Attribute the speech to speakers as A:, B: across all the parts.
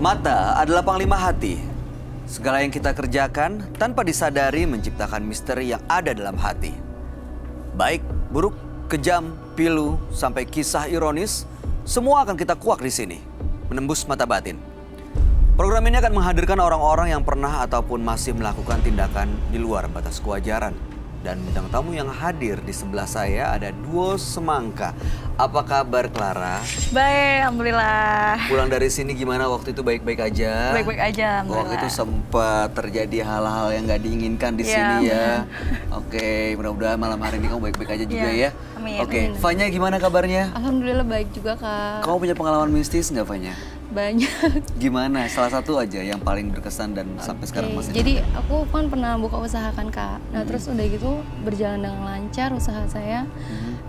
A: Mata adalah panglima hati. Segala yang kita kerjakan tanpa disadari menciptakan misteri yang ada dalam hati. Baik, buruk, kejam, pilu, sampai kisah ironis, semua akan kita kuak di sini, menembus mata batin. Program ini akan menghadirkan orang-orang yang pernah ataupun masih melakukan tindakan di luar batas kewajaran. Dan bintang tamu yang hadir di sebelah saya ada duo semangka. Apa kabar Clara?
B: Baik, alhamdulillah.
A: Pulang dari sini gimana waktu itu, baik-baik aja?
B: Baik-baik aja, alhamdulillah.
A: Waktu itu sempat terjadi hal-hal yang gak diinginkan di sini ya. Oke, mudah-mudahan malam hari ini kamu baik-baik aja juga ya.
B: Amin.
A: Oke, Fanya gimana kabarnya?
B: Alhamdulillah baik juga, Kak.
A: Kamu punya pengalaman mistis nggak, Fanya?
B: Banyak.
A: Gimana? Salah satu aja yang paling berkesan dan sampai sekarang masih.
B: Jadi aku kan pernah buka usaha kan, Kak. Nah terus udah gitu berjalan dengan lancar usaha saya.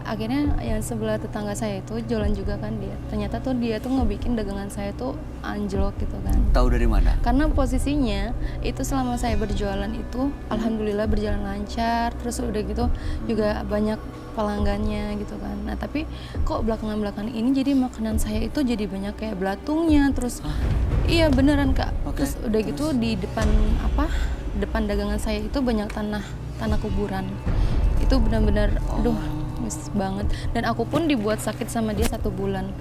B: Akhirnya yang sebelah tetangga saya itu jualan juga kan dia. Ternyata tuh dia tuh ngebikin dagangan saya tuh anjlok gitu kan.
A: Tahu dari mana?
B: Karena posisinya itu selama saya berjualan itu alhamdulillah berjalan lancar. Terus udah gitu juga banyak pelanggannya gitu kan. Nah tapi kok belakangan ini jadi makanan saya itu jadi banyak kayak belatungnya. Terus iya beneran, Kak. Terus udah gitu di depan depan dagangan saya itu banyak tanah kuburan. Itu benar-benar aduh mis banget. Dan aku pun dibuat sakit sama dia 1 bulan.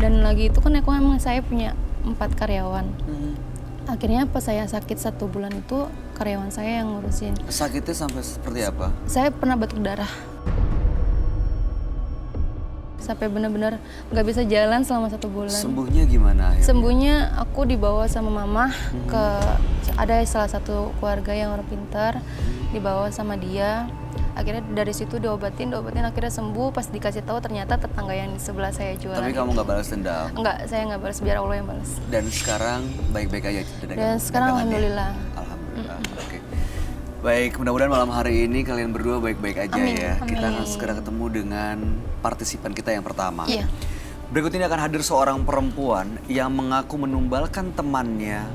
B: Dan lagi itu kan aku emang saya punya 4 karyawan. Akhirnya pas saya sakit 1 bulan itu karyawan saya yang ngurusin.
A: Sakitnya sampai seperti apa?
B: Saya pernah batuk darah. Sampai benar-benar nggak bisa jalan selama 1 bulan.
A: Sembuhnya gimana?
B: Sembuhnya aku dibawa sama mama ke ada salah satu keluarga yang orang pintar, dibawa sama dia. Akhirnya dari situ diobatin akhirnya sembuh. Pas dikasih tahu ternyata tetangga yang di sebelah saya jualan.
A: Tapi kamu nggak balas dendam?
B: Enggak, saya nggak balas, biar Allah yang balas.
A: Dan sekarang baik-baik aja?
B: Dan sekarang alhamdulillah.
A: Alhamdulillah, oke. Baik, mudah-mudahan malam hari ini kalian berdua baik-baik aja.
B: Amin,
A: ya.
B: amin.
A: Kita akan segera ketemu dengan partisipan kita yang pertama.
B: Iya.
A: Berikut ini akan hadir seorang perempuan yang mengaku menumbalkan temannya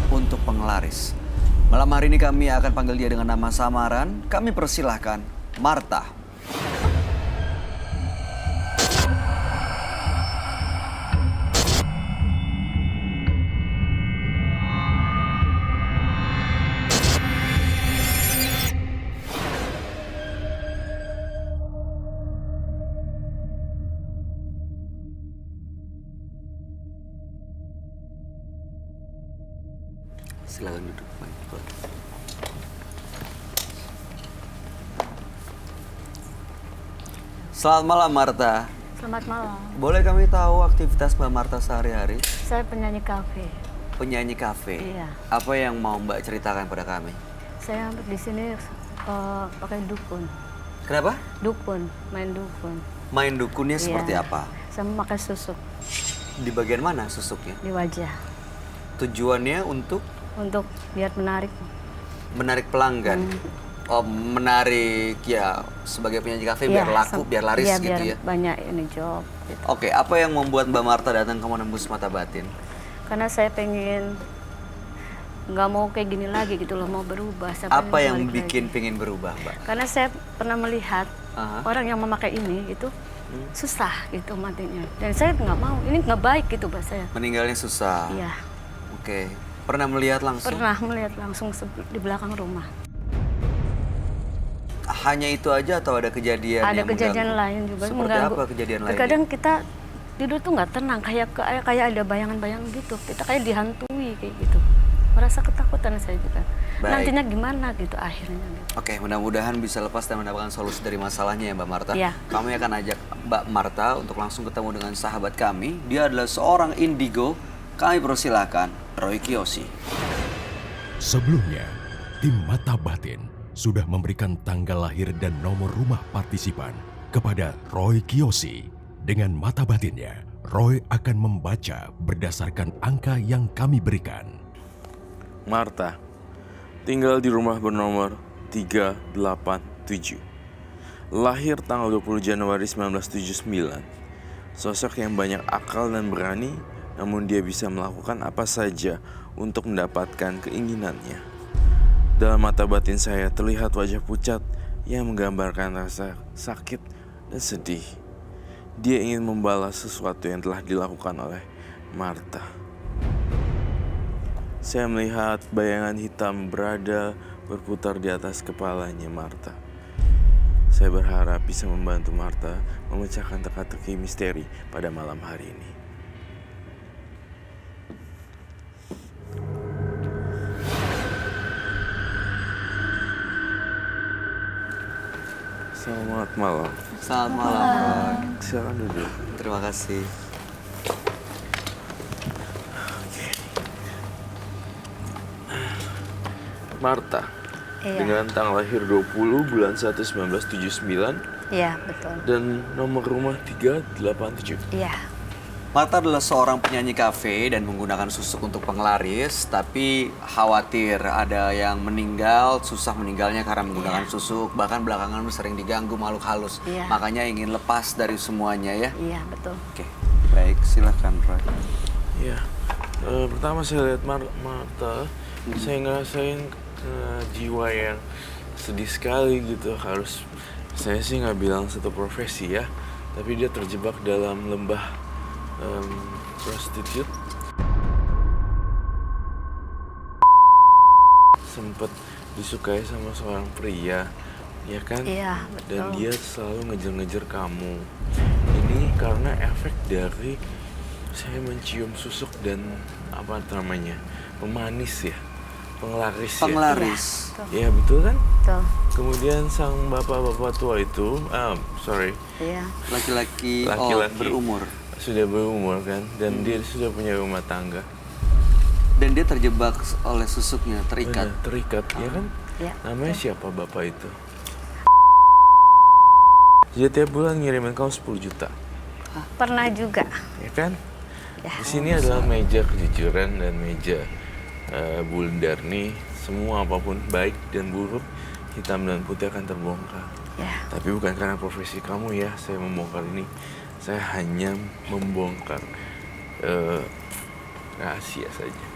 A: untuk penglaris. Malam hari ini kami akan panggil dia dengan nama samaran. Kami persilahkan Marta. Silakan duduk. Selamat malam Marta.
C: Selamat malam.
A: Boleh kami tahu aktivitas Mbak Marta sehari-hari?
C: Saya penyanyi kafe.
A: Penyanyi kafe.
C: Iya.
A: Apa yang mau Mbak ceritakan pada kami?
C: Saya di sini pakai dukun.
A: Kenapa?
C: Dukun, main dukun.
A: Main dukunnya
C: Iya.
A: seperti apa?
C: Saya memakai susuk
A: Di bagian mana susuknya?
C: di wajah
A: Tujuannya untuk
C: untuk biar menarik.
A: menarik pelanggan. Oh, menarik ya sebagai penyanyi kafe biar laku, biar laris
C: iya,
A: gitu
C: biar
A: ya.
C: banyak ini job. Gitu.
A: Oke, apa yang membuat Mbak Marta datang ke Menembus Mata Batin?
C: Karena saya pengen nggak mau kayak gini lagi gitu loh, mau berubah. Saya
A: Apa
C: pengen
A: yang
C: balik
A: bikin
C: lagi.
A: pengen berubah, Mbak?
C: Karena saya pernah melihat
A: Aha.
C: orang yang memakai ini itu susah gitu matinya. Dan saya nggak mau, ini nggak baik gitu buat saya.
A: Meninggalnya susah.
C: Iya.
A: Oke. Pernah melihat langsung?
C: Pernah melihat langsung di belakang rumah.
A: Hanya itu aja atau ada kejadian
C: Ada
A: yang
C: kejadian
A: mengganggu?
C: lain juga
A: Seperti
C: mengganggu.
A: apa kejadian lainnya?
C: Terkadang kita tidur tuh nggak tenang, kayak ada bayangan-bayangan gitu. Kita kayak dihantui kayak gitu. Merasa ketakutan saya juga.
A: Baik.
C: Nantinya gimana gitu akhirnya. Gitu.
A: Oke, mudah-mudahan bisa lepas dan mendapatkan solusi dari masalahnya ya Mbak Marta.
C: Iya.
A: Kami akan ajak Mbak Marta untuk langsung ketemu dengan sahabat kami. Dia adalah seorang indigo. Kami persilahkan Roy Kiyoshi.
D: Sebelumnya, tim Mata Batin sudah memberikan tanggal lahir dan nomor rumah partisipan kepada Roy Kiyoshi. Dengan mata batinnya, Roy akan membaca berdasarkan angka yang kami berikan.
E: Marta, tinggal di rumah bernomor 387. Lahir tanggal 20 Januari 1979. Sosok yang banyak akal dan berani, namun dia bisa melakukan apa saja untuk mendapatkan keinginannya. Dalam mata batin saya terlihat wajah pucat yang menggambarkan rasa sakit dan sedih. Dia ingin membalas sesuatu yang telah dilakukan oleh Marta. saya melihat bayangan hitam berputar di atas kepalanya Martha. Saya berharap bisa membantu Martha memecahkan teka-teki misteri pada malam hari ini. Selamat malam.
A: Selamat malam.
E: Silakan duduk.
A: Terima kasih.
E: Martha,
C: Iya.
E: dengan tanggal lahir 20 bulan 1 1979
C: Iya, betul.
E: dan nomor rumah 387.
C: Iya.
A: Martha adalah seorang penyanyi kafe dan menggunakan susuk untuk penglaris, tapi khawatir ada yang meninggal, susah meninggalnya karena menggunakan susuk, bahkan belakangan sering diganggu makhluk halus.
C: Iya.
A: Makanya ingin lepas dari semuanya ya.
C: Iya, betul.
A: Oke, baik, silakan Roy.
E: Ya, pertama saya lihat Martha, saya ngerasain jiwa yang sedih sekali gitu. Saya sih nggak bilang satu profesi ya, tapi dia terjebak dalam lembah prostitute. Sempat disukai sama seorang pria, ya kan?
C: Iya,
E: Dan
C: betul.
E: dia selalu ngejar-ngejar kamu. Ini karena efek dari saya mencium susuk dan apa namanya, pemanis ya, penglaris ya.
A: Penglaris.
E: Ya betul kan?
C: Betul.
E: Kemudian sang bapak-bapak tua itu,
C: Iya.
A: Laki-laki berumur.
E: sudah berumur kan, dan dia sudah punya rumah tangga.
A: Dan dia terjebak oleh susuknya, terikat.
E: Benar, terikat, ya kan?
C: Iya.
E: Namanya siapa bapak itu? Dia tiap bulan ngirimin kamu 10 juta,
C: Pernah juga.
E: ya kan?
C: Ya.
E: Di sini adalah meja kejujuran dan meja bundar nih. Semua apapun baik dan buruk, hitam dan putih akan terbongkar.
C: Ya.
E: Tapi bukan karena profesi kamu ya, saya membongkar ini. Saya hanya membongkar rahasia saja.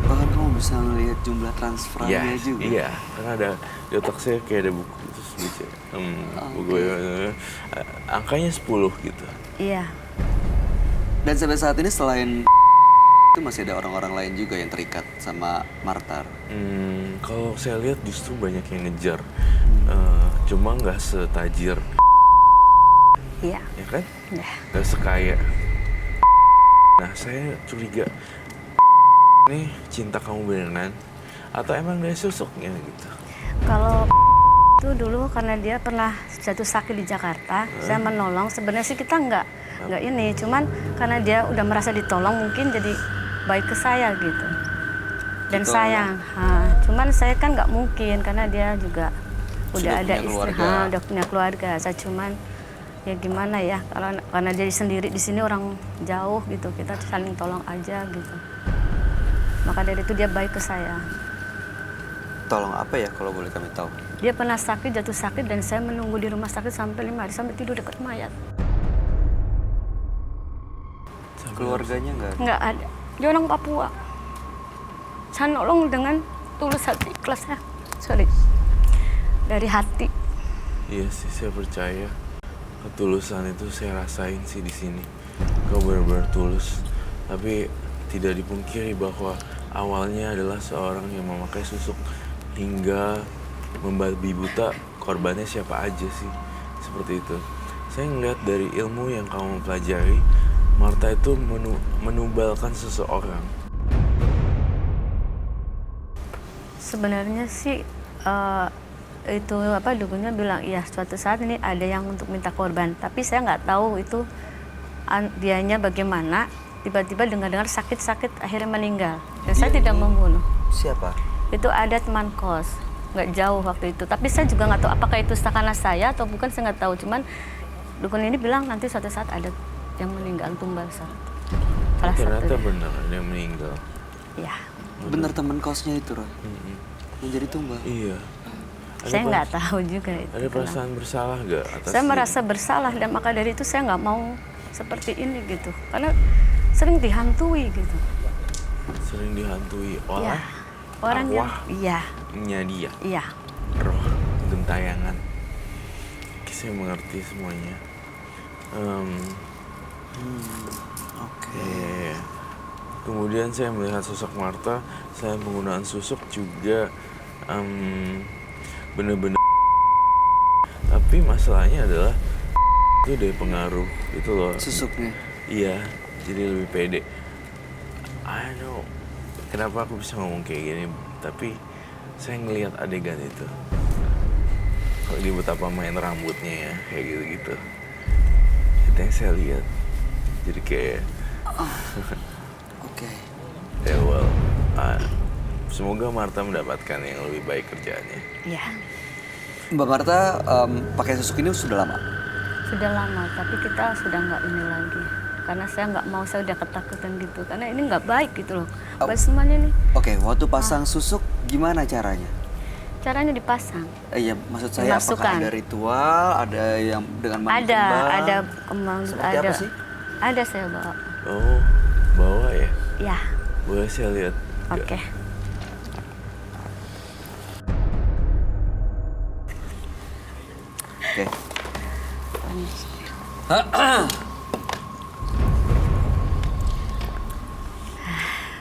A: Bahkan kamu bisa melihat jumlah transferannya juga.
E: Iya, karena ada di otak saya kayak ada buku terus baca. Buku angkanya 10 gitu.
C: Iya.
A: Dan sampai saat ini selain itu masih ada orang-orang lain juga yang terikat sama Martha.
E: Kalau saya lihat justru banyak yang ngejar, cuma nggak setajir,
C: Iya.
E: ya kan?
C: Ya.
E: Nggak sekaya. Nah, saya curiga, nih cinta kamu beneran atau emang dari susuknya gitu?
C: Kalau itu dulu karena dia pernah jatuh sakit di Jakarta, saya menolong. Sebenarnya sih kita nggak ini, cuman karena dia udah merasa ditolong mungkin jadi baik ke saya gitu. Dan
A: Ditolong.
C: sayang. Cuman saya kan nggak mungkin karena dia juga udah
A: Sudah
C: ada
A: punya
C: istri,
A: keluarga.
C: udah punya keluarga. Saya cuman ya gimana ya, karena jadi sendiri di sini orang jauh gitu, kita saling tolong aja gitu. Maka dari itu dia baik ke saya.
A: Tolong apa ya kalau boleh kami tahu?
C: Dia pernah sakit, jatuh sakit, dan saya menunggu di rumah sakit sampai 5 hari, sampai tidur dekat mayat.
A: Keluarganya nggak?
C: Nggak ada. Dia orang Papua. Saya nolong dengan tulus hati, ikhlas ya. Sorry. Dari hati.
E: Iya sih, saya percaya ketulusan itu saya rasain sih di sini. Kau benar-benar tulus, tapi tidak dipungkiri bahwa awalnya adalah seorang yang memakai susuk hingga membabi buta korbannya siapa aja sih, seperti itu. Saya ngeliat dari ilmu yang kamu pelajari, Martha itu menubalkan seseorang.
C: Sebenarnya sih itu dukunnya bilang iya suatu saat ini ada yang untuk minta korban, tapi saya nggak tahu itu dianya bagaimana. Tiba-tiba dengar-dengar sakit-sakit akhirnya meninggal, dan saya tidak membunuh.
A: Siapa?
C: Itu ada teman kos, nggak jauh waktu itu. Tapi saya juga nggak tahu apakah itu karena saya atau bukan, saya nggak tahu. Cuman dukun ini bilang nanti suatu saat ada yang meninggal tumbal salah
E: Ternyata
C: satunya.
E: benar ada yang meninggal.
C: Ya,
A: Bener teman kosnya itu, Roy.
E: Mm-mm.
A: Yang jadi tumbal.
E: Iya.
C: saya nggak tahu juga itu.
E: Ada
C: kenapa.
E: perasaan bersalah gak atas
C: Saya
E: dia?
C: merasa bersalah, dan maka dari itu saya nggak mau seperti ini gitu, karena sering dihantui gitu.
E: Sering dihantui
C: Ya,
E: oleh
C: orang yang
E: arwahnya dia,
C: iya.
E: roh gentayangan. Oke, saya mengerti semuanya.
A: Oke.
E: Iya. Kemudian saya melihat sosok Marta, saya penggunaan susuk juga bener-bener. Tapi masalahnya adalah itu dari pengaruh itu loh.
A: Susuknya.
E: Iya, jadi lebih pede. I know kenapa aku bisa ngomong kayak gini, tapi saya ngelihat adegan itu. Kalau dia betapa main rambutnya ya, kayak gitu-gitu. Itu yang saya lihat. Jadi kayak,
A: Oke.
E: ya well, semoga Marta mendapatkan yang lebih baik kerjaannya.
C: Iya,
A: Mbak Marta pakai susuk ini sudah lama?
C: sudah lama, tapi kita sudah nggak ini lagi. Karena saya nggak mau, saya udah ketakutan gitu. Karena ini nggak baik gitu loh.
A: Oh.
C: Buat semuanya nih.
A: Oke, waktu pasang susuk gimana caranya?
C: Caranya dipasang.
A: Iya, maksud saya apakah
C: Dimasukkan.
A: ada ritual, ada yang dengan mandi
C: Ada,
A: kembang?
C: ada kembang,
A: Seperti
C: ada.
A: apa sih?
C: Ada saya bawa.
E: Oh, bawa ya?
C: Ya,
E: Boleh saya lihat?
C: oke.
A: Oke.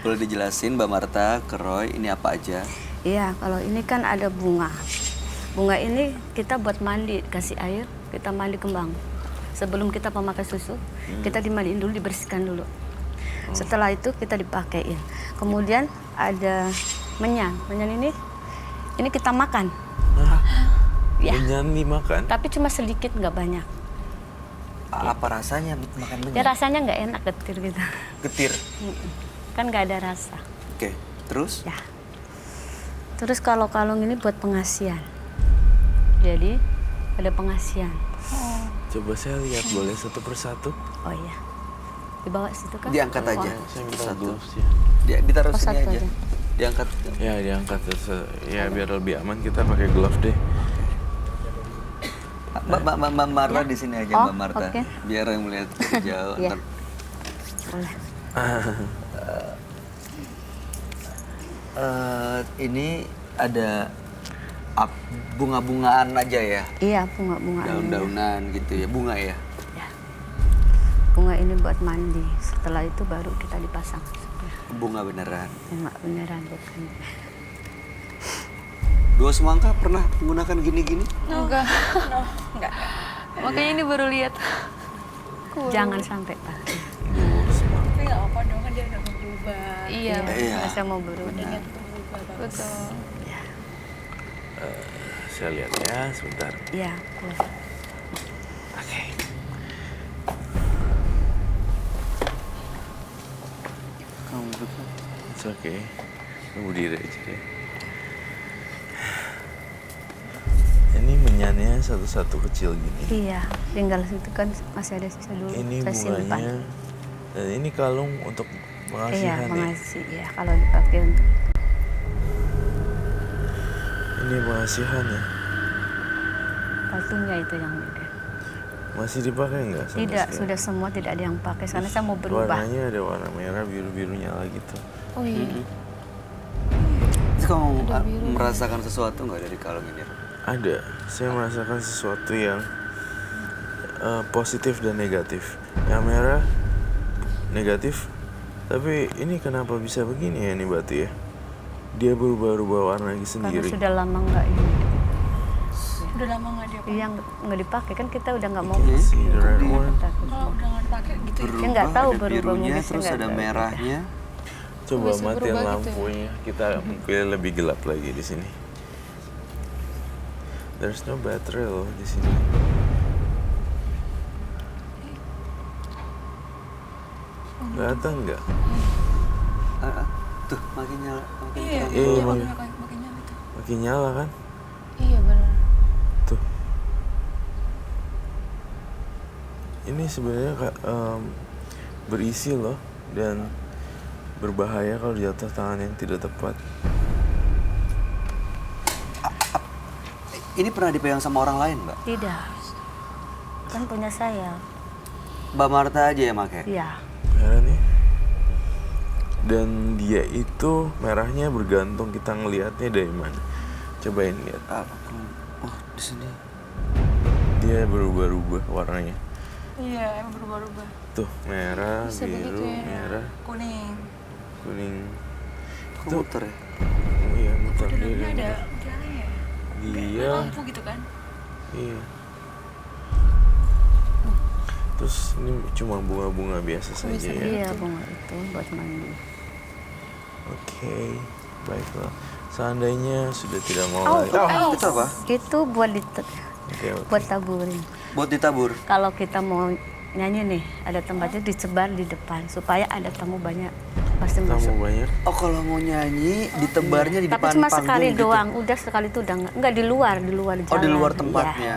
A: Boleh dijelasin Mbak Marta ke Roy ini apa aja?
C: Iya, kalau ini kan ada bunga. Bunga ini kita buat mandi, kasih air, kita mandi kembang. Sebelum kita memakai susu, kita dimandiin dulu, dibersihkan dulu. Setelah itu kita dipakein. Kemudian ada menyan. Menyan ini kita makan. Ya,
E: Menyan dimakan?
C: tapi cuma sedikit, nggak banyak.
A: Apa rasanya makan
C: Ya
A: menyan?
C: rasanya nggak enak, getir gitu.
A: Getir.
C: Kan nggak ada rasa.
A: Oke, terus?
C: Ya. Terus kalau kalung ini buat pengasian. Jadi ada pengasian.
E: Coba saya lihat, boleh satu persatu?
C: Oh iya. Dibawa situ kan?
A: Diangkat aja.
E: Saya minta
A: Satu.
E: gloves ya.
A: Ditaruh
C: Oh,
A: sini
C: satu
A: aja.
C: aja.
A: Diangkat.
E: Ya diangkat, ya biar lebih aman kita pakai glove deh.
A: Mbak Marta
C: Ya.
A: di sini aja
C: Oh,
A: Mbak Marta.
C: oke.
A: Biar yang melihat jauh.
C: Iya.
A: Ntar-
C: Boleh.
A: ini ada bunga-bungaan aja ya?
C: Iya, bunga-bunga ini.
A: Daun-daunan gitu ya, bunga ya?
C: Ya. Bunga ini buat mandi. Setelah itu baru kita dipasang.
A: Bunga beneran.
C: Bunga beneran buat mandi.
A: Dua Semangka pernah menggunakan gini-gini?
B: Enggak. Makanya ini baru lihat.
C: Jangan sampai Pak.
F: Tapi nggak apa-apa dong, kan dia udah mau berubah.
B: Iya,
A: Iya.
C: Saya mau berubah.
F: Ingat berubah banget.
B: betul.
E: Saya lihat ya, sebentar.
C: Iya, boleh.
E: Oke.
A: Kamu duduk.
E: It's okay. Kamu berdiri aja deh. Ini menyannya satu-satu kecil gini.
C: Iya, tinggal situ kan masih ada sisa dulu.
E: Ini
C: Saya simpan.
E: bunganya. Dan ini kalung untuk
C: Iya,
E: pengasihan ya.
C: mengasih. Ya, kalau dipakai untuk
E: Ini pengasihan ya.
C: kalungnya itu yang beda.
E: Masih dipakai nggak? sampai
C: Tidak,
E: sekarang?
C: sudah semua tidak ada yang pakai. Karena saya mau berubah.
E: Warnanya ada warna merah, biru-biru nyala gitu.
B: Oh iya.
A: Terus kamu merasakan sesuatu nggak dari kalung ini?
E: Ada. Saya merasakan sesuatu yang positif dan negatif. Yang merah negatif. Tapi ini kenapa bisa begini ya ini batu ya? Dia berubah-ubah warna lagi
C: Karena
E: sendiri.
C: sudah lama nggak ini.
F: Udah lama nggak dia pakai.
C: Yang nggak dipakai kan kita udah nggak mau.
A: Oke.
E: See the red one.
C: Takut.
F: Kalau udah nggak dipakai gitu ya.
C: Saya nggak tahu
A: ada
C: berubah,
A: birunya,
C: mungkin saya
A: terus
C: nggak
A: ada
C: tahu.
A: merahnya.
E: Coba
B: Bisa
E: matiin
B: berubah gitu ya?
E: lampunya. Kita mungkin lebih gelap lagi di sini. There's no battery loh di sini. Kelihatan nggak?
A: Tuh, makin nyala, makin
F: Iya,
A: terang.
E: Iya,
F: iya,
E: makin-
F: makin nyala tuh.
E: Makin nyala kan?
B: Iya benar.
E: Tuh. Ini sebenarnya berisi loh dan berbahaya kalau jatuh tangan yang tidak tepat.
A: Ini pernah dipegang sama orang lain, Mbak?
C: Tidak. Kan punya saya.
A: Mbak Marta aja yang pakai?
C: Iya.
E: Merah nih. Dan dia itu merahnya bergantung kita ngelihatnya dari mana. Cobain lihat.
A: Oh, di sini.
E: Dia berubah-ubah warnanya.
F: Iya, emang berubah-ubah.
E: Tuh, merah,
B: Bisa
E: biru,
B: begitu ya?
E: merah.
F: Kuning.
E: kuning.
A: Kok
E: Itu-
A: muter ya?
E: Oh iya, muter dia.
F: Dalamnya ada
E: Dia.
F: utiara ya?
E: Iya.
F: Lampu gitu kan?
E: Iya. Terus ini cuma bunga-bunga biasa saja ya.
C: Iya, bunga itu buat mandi.
E: Oke, baiklah. Seandainya sudah tidak mau
C: Oh,
E: lagi.
A: Itu apa?
C: Itu buat
E: Oke, oke.
C: buat taburin.
A: Buat ditabur.
C: Kalau kita mau nyanyi nih, ada tempatnya disebar di depan supaya ada tamu banyak pasti
E: Tamu
C: masuk.
E: banyak.
A: Oh, kalau mau nyanyi ditebarnya di
C: Tapi
A: depan
C: cuma
A: panggung
C: sekali
A: gitu.
C: doang, udah sekali itu udah nggak di luar jalan.
A: Oh, di luar
C: Iya.
A: tempatnya.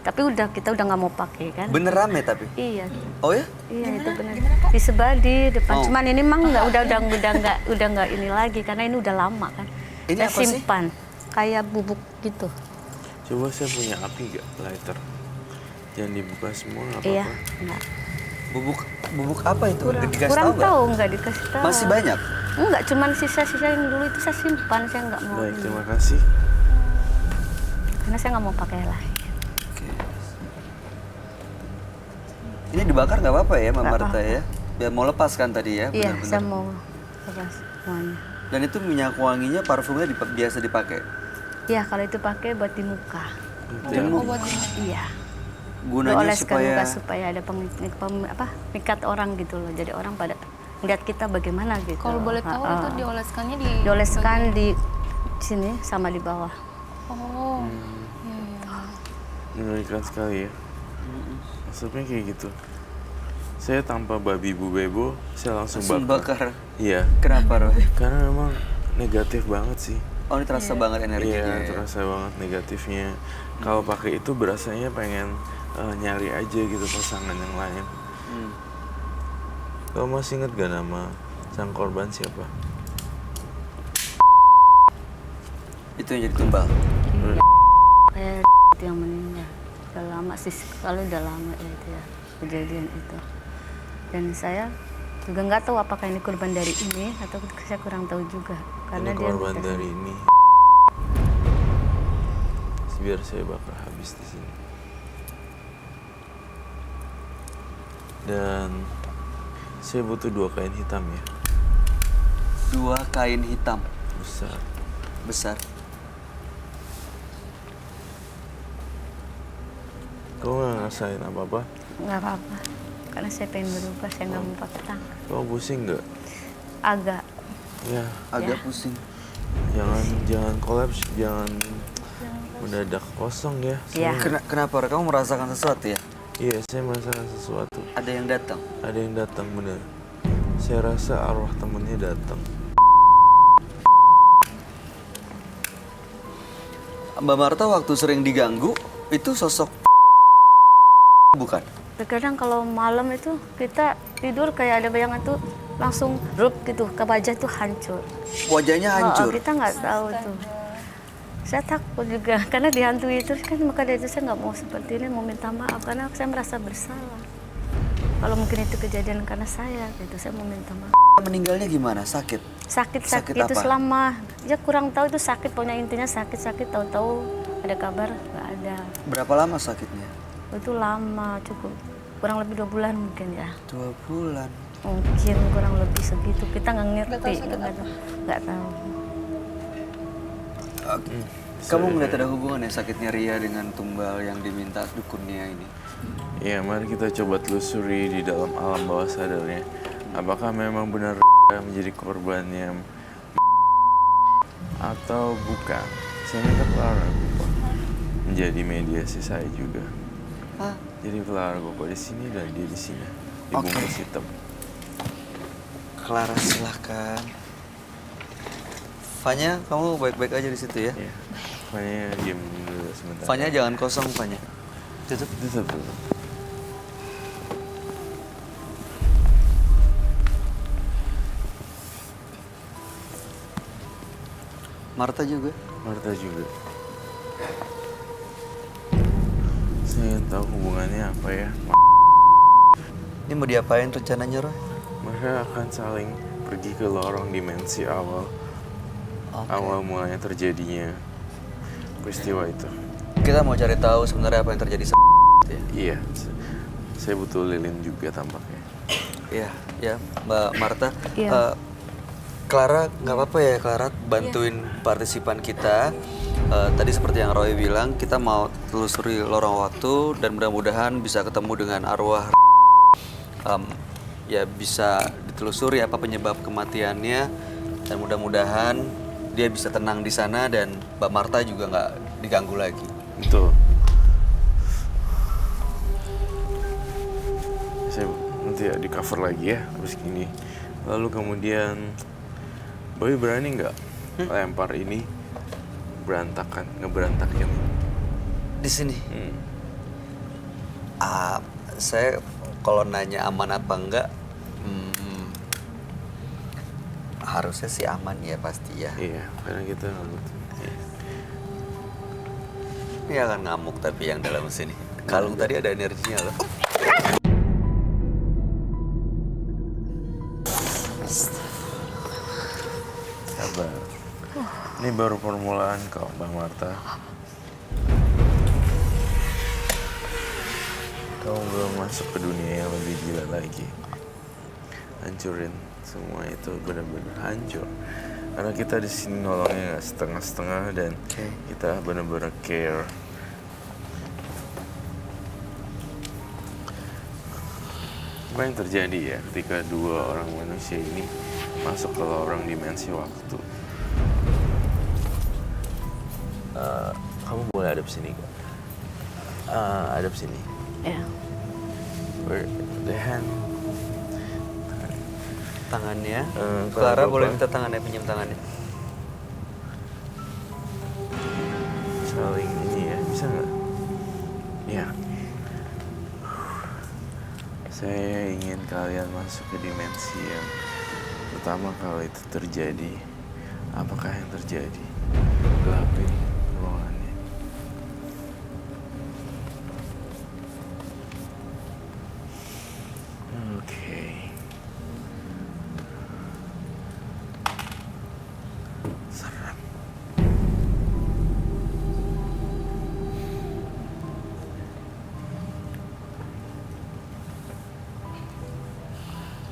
C: Tapi kita udah nggak mau pakai kan?
A: Bener rame tapi.
C: Iya.
A: Oh ya?
C: Iya itu benar. Disebar di depan.
A: Oh.
C: Cuman ini mang nggak udah nggak ini lagi karena ini udah lama kan.
A: Ini
C: Saya
A: apa sih?
C: simpan kayak bubuk gitu.
E: Coba saya punya api gak? Lighter. Jangan dibuka semua nggak
C: Iya,
E: apa-apa.
C: enggak.
A: Bubuk apa itu? Dikasih
C: Kurang
A: tahu nggak?
C: tahu nggak dikasih tahu.
A: Masih banyak?
C: Enggak, cuman sisa-sisa yang dulu itu saya simpan, saya nggak mau.
E: Baik,
C: ini.
E: terima kasih.
C: Karena saya nggak mau pakai lagi.
A: Oke. Ini dibakar nggak apa-apa ya, Mbak
C: Nggak
A: Marta ya? Biar mau lepas kan tadi ya?
C: Iya,
A: benar-benar.
C: saya mau lepas semuanya.
A: Dan itu minyak wanginya, parfumnya biasa dipakai.
C: Iya, kalau itu pakai buat di muka.
A: Dan
B: Oh, buat
C: Iya.
A: gunanya
C: Dioleskan
A: supaya
C: muka supaya ada mikat orang gitu loh. Jadi orang pada lihat kita bagaimana gitu.
B: kalau boleh tahu
C: Heeh.
B: itu dioleskannya di
C: dioleskan di sini sama di bawah.
B: Oh.
E: Mengerikan sekali ya. Maksudnya kayak gitu. Saya tanpa babi Bu Bebo, saya langsung
A: langsung
E: bakar.
A: bakar.
E: Iya,
A: Kenapa, Roy?
E: karena memang negatif banget sih.
A: Oh, ini terasa banget energinya.
E: Iya,
A: ya?
E: terasa banget negatifnya. Kalau pakai itu berasanya pengen nyari aja gitu pasangan yang lain.
A: Hmm.
E: Kamu masih inget gak nama sang korban siapa?
A: Itu yang jadi tumbal.
C: Kayak yang meninggal. Udah lama sih, kalau udah lama ya itu ya kejadian itu. Dan saya juga nggak tahu apakah ini korban dari ini atau saya kurang tahu juga karena
E: Ini
C: dia
E: korban
C: minta-
E: dari ini. Biar saya bakar habis di sini. Dan saya butuh 2 kain hitam ya,
A: 2 kain hitam
E: besar.
A: besar.
E: Kamu nggak ngerasain apa-apa?
C: nggak apa-apa karena saya pengen berubah, saya nggak mau pakai tangan.
E: Kamu pusing nggak?
C: Agak
E: Ya,
A: Agak
C: Ya.
A: pusing.
E: jangan kolaps, jangan mendadak kosong ya.
C: Ya.
A: Kenapa? Roy? Kamu merasakan sesuatu ya?
E: Iya, saya merasakan sesuatu.
A: Ada yang datang.
E: Ada yang datang bener. Saya rasa arwah temennya datang.
A: Mbak Marta waktu sering diganggu, itu sosok bukan?
C: terkadang kalau malam itu kita tidur kayak ada bayangan tuh langsung drop gitu ke wajah tuh hancur.
A: Wajahnya hancur.
C: Kita nggak tahu tuh. Saya takut juga karena dihantui itu kan, maka dari itu saya nggak mau seperti ini, mau minta maaf karena saya merasa bersalah. Kalau mungkin itu kejadian karena saya, gitu saya mau minta maaf.
A: Meninggalnya gimana? Sakit?
C: Sakit
A: Sakit
C: itu
A: apa?
C: selama ya kurang tahu itu sakit, pokoknya intinya sakit tahu-tahu ada kabar nggak ada.
A: Berapa lama sakitnya?
C: Itu lama cukup kurang lebih 2 bulan mungkin ya.
A: 2 bulan.
C: Mungkin kurang lebih segitu, kita nggak ngerti,
B: Nggak tahu sakit
C: nggak tahu.
A: Kamu melihat ada hubungan ya sakitnya Ria dengan tumbal yang diminta dukunnya ini?
E: Ya, mari kita coba telusuri di dalam alam bawah sadarnya. Apakah memang benar menjadi korbannya atau bukan? Saya minta Clara Gopa menjadi mediasi saya juga.
A: Hah?
E: Jadi Clara Gopa di sini dan dia di sini. Dibungkus hitam.
A: Clara silahkan. Fanya, kamu baik-baik aja di situ ya?
E: Ya, Fanya diam dulu sebentar.
A: Fanya jangan kosong, Fanya. Tutup.
E: Tutup dulu.
A: Marta juga.
E: Marta juga. Saya ingin tahu hubungannya apa ya.
A: Ini mau diapain rencananya, Roy?
E: Mereka akan saling pergi ke lorong dimensi awal.
A: Oke.
E: Awal mulanya terjadinya peristiwa itu.
A: Kita mau cari tahu sebenarnya apa yang terjadi ya?
E: Iya, saya butuh lilin juga tampaknya.
A: Iya, ya, Mbak Marta.
C: Iya.
A: Clara, nggak apa-apa ya Clara, bantuin partisipan kita. Tadi seperti yang Roy bilang, kita mau telusuri lorong waktu dan mudah-mudahan bisa ketemu dengan arwah. Ya bisa ditelusuri apa penyebab kematiannya dan mudah-mudahan dia bisa tenang di sana dan Mbak Marta juga nggak diganggu lagi.
E: Betul. Saya nanti ya di cover lagi ya habis gini. Lalu kemudian Boy berani nggak lempar ini ngeberantakin
A: Di sini. Saya kalau nanya aman apa enggak, harusnya sih aman ya pasti ya.
E: Iya, karena kita nggak butuh. Iya.
A: Ini akan ngamuk tapi yang dalam sini. Kalung tadi ada energinya loh.
E: Sabar. Ini baru permulaan kok, Mbak Marta. Kamu belum masuk ke dunia yang lebih gila lagi. Hancurin semua itu benar-benar hancur. Karena kita di sini nolongnya nggak setengah-setengah dan kita benar-benar care. Apa yang terjadi ya ketika dua orang manusia ini masuk ke lorong dimensi waktu? Kamu boleh hadap sini kok. Hadap sini.
C: Ya.
E: Where the hand?
A: Tangannya.
E: Clara
A: Clara boleh
E: apa?
A: minta tangannya, pinjam tangannya.
E: Saling ini ya, bisa nggak? Ya. Saya ingin kalian masuk ke dimensi yang pertama kali itu terjadi. Apakah yang terjadi? Gelapin ruangannya. Oke. Serem.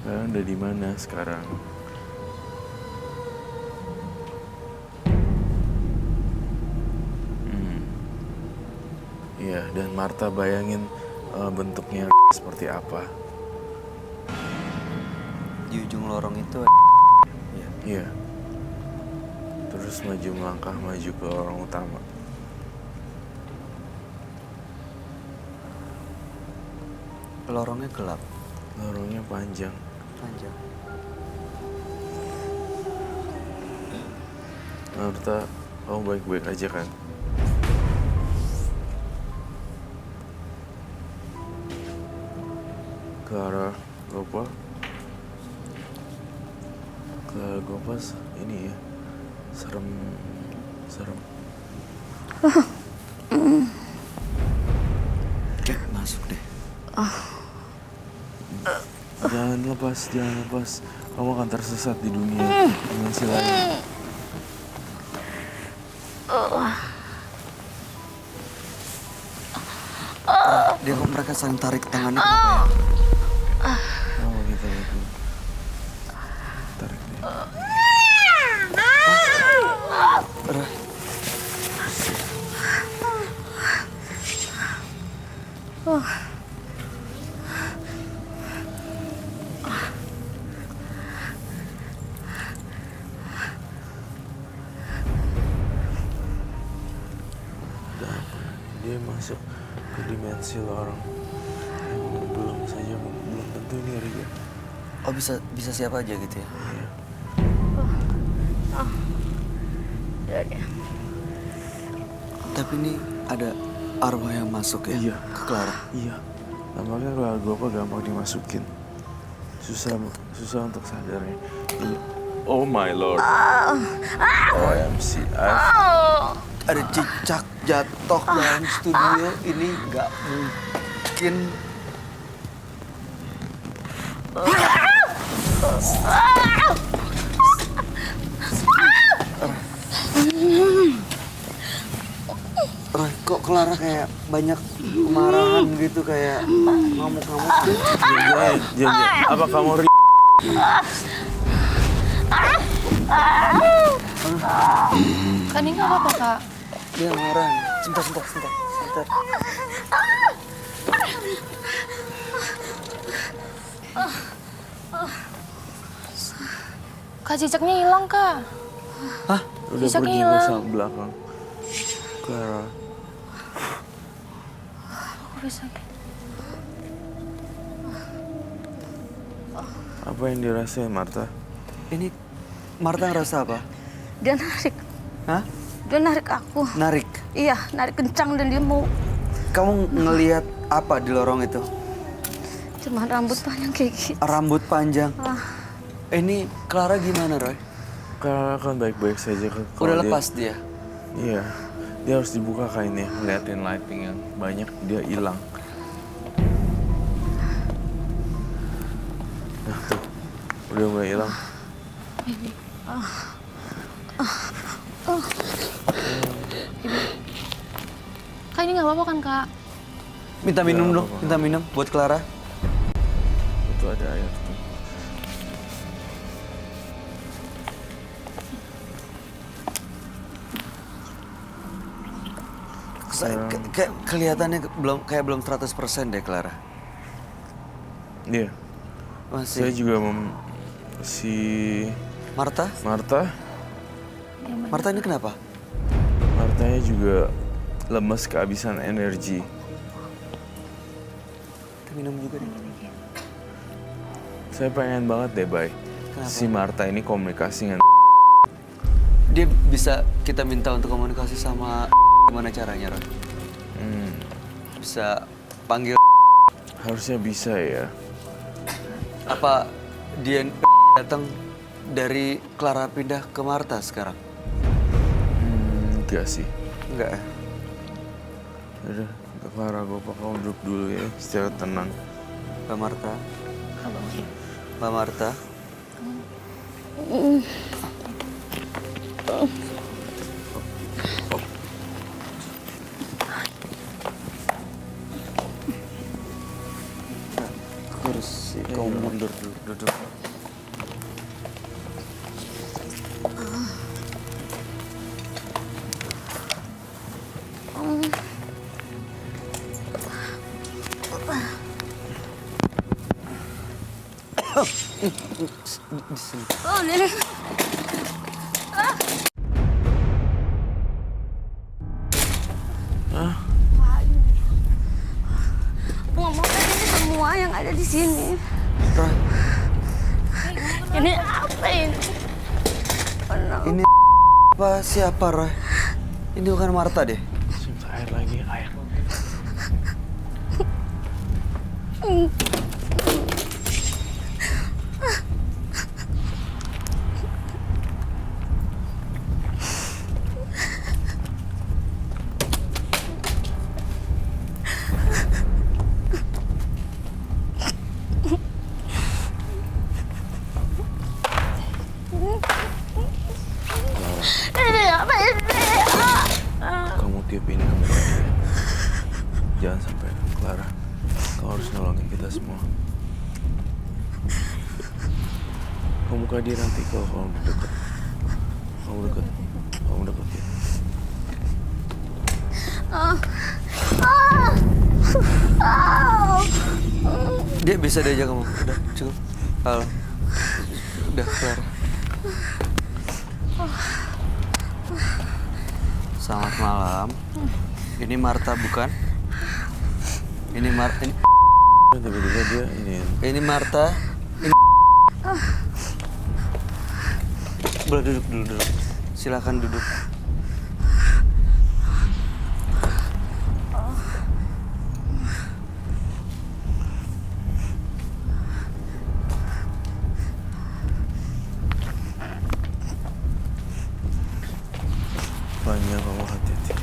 E: Kalian udah di mana sekarang? Iya, dan Marta bayangin bentuknya seperti apa.
A: Di ujung lorong itu.
E: Iya. Terus maju melangkah maju ke lorong utama.
A: Lorongnya gelap,
E: Lorongnya panjang.
A: panjang.
E: Marta, kamu baik-baik aja kan? Clara Gopal. Clara Gopal ini ya. Serem.
A: Oke, masuk deh.
E: Jangan lepas. Kamu akan tersesat di dunia dimensi lain.
A: Dia kok mereka saling tarik tangannya kenapa ya?
E: Oh gitu. Tarik deh.
A: Ra,
E: Dia masuk ke dimensi lorong yang belum tentu ini Ria.
A: Oh bisa siapa aja gitu ya?
E: Iya.
C: Ya.
A: Tapi ini ada arwah yang masuk ya?
E: Iya.
A: Ke Clara.
E: Iya. Nampaknya kalau gue apa gampang dimasukin. Susah untuk sadarnya. Ini. Oh my lord. OMC.
A: Ada cicak jatuh dalam studio. Ini nggak mungkin. Roy, kok Clara kayak banyak kemarahan gitu, kayak ngamuk-ngamuk gitu.
E: Jangan. Apa kamu
B: Kak, ini nggak apa-apa, Kak.
A: Dia marah. Sebentar.
B: Kak, cicaknya hilang, Kak.
A: Hah?
E: Udah
B: Cicaknya
E: pergi ke
B: hilang.
E: sang belakang. Clara,
B: Aku bisa.
E: apa yang dirasain Marta?
A: Ini Marta ngerasa apa?
C: Dia narik.
A: Hah?
C: Dia narik aku.
A: Narik.
C: Iya, narik kencang dan dia mau.
A: Kamu ngelihat apa di lorong itu?
C: Cuma rambut panjang kayak gitu.
A: Rambut panjang. Ini Clara gimana, Roy?
E: Clara kan baik-baik saja kalau
A: Udah
E: dia-
A: lepas dia.
E: Iya, dia harus dibuka kainnya, ngeliatin lighting yang banyak, dia hilang. Nah tuh, udah mulai hilang.
B: Kak, ini nggak apa-apa kan, Kak?
A: Minta minum
E: Udah,
A: dong,
E: apa-apa.
A: minta minum buat Clara.
E: Itu ada air tuh.
A: Kelihatannya belum 100% deh Clara.
E: Iya, saya
A: Masih.
E: juga si
A: Marta?
E: Marta,
A: Marta ini kenapa?
E: Martanya juga lemes kehabisan energi.
A: Kita minum juga deh.
E: Saya pengen banget deh, Bay.
A: Kenapa?
E: Si Marta ini komunikasi dengan
A: Dia bisa kita minta untuk komunikasi sama gimana caranya, Ron? Bisa panggil
E: harusnya bisa ya.
A: apa dia datang dari Clara pindah ke Marta sekarang?
E: Enggak sih.
A: Enggak ya?
E: Udah, Clara, gue kamu duduk dulu ya, secara tenang.
A: Mbak Marta? Mbak Marta? Kursi, kamu mundur dulu, duduk. Di sini.
C: Oh, Nenek. Ngomong tadi semua yang ada di sini.
A: Roy,
C: Ini apa ini? Oh, no.
A: ini apa siapa Roy? Ini bukan Marta deh.
E: Sebentar, air lagi, air.
C: Ini apa ini?
E: Kamu tiup ini kamu tadi ya. Jangan sampai Clara. Kau harus nolongin kita semua. Kamu buka dia nanti kalau kamu dekat. Kamu dekat ya.
A: Dia bisa diajak kamu. Udah, cukup. Halo. Udah, Clara. Selamat malam. Ini Marta bukan? Ini
E: Tiba-tiba dia ini.
A: Marta. Ini boleh duduk dulu. Silakan duduk.
E: Banyak kamu hati-hati.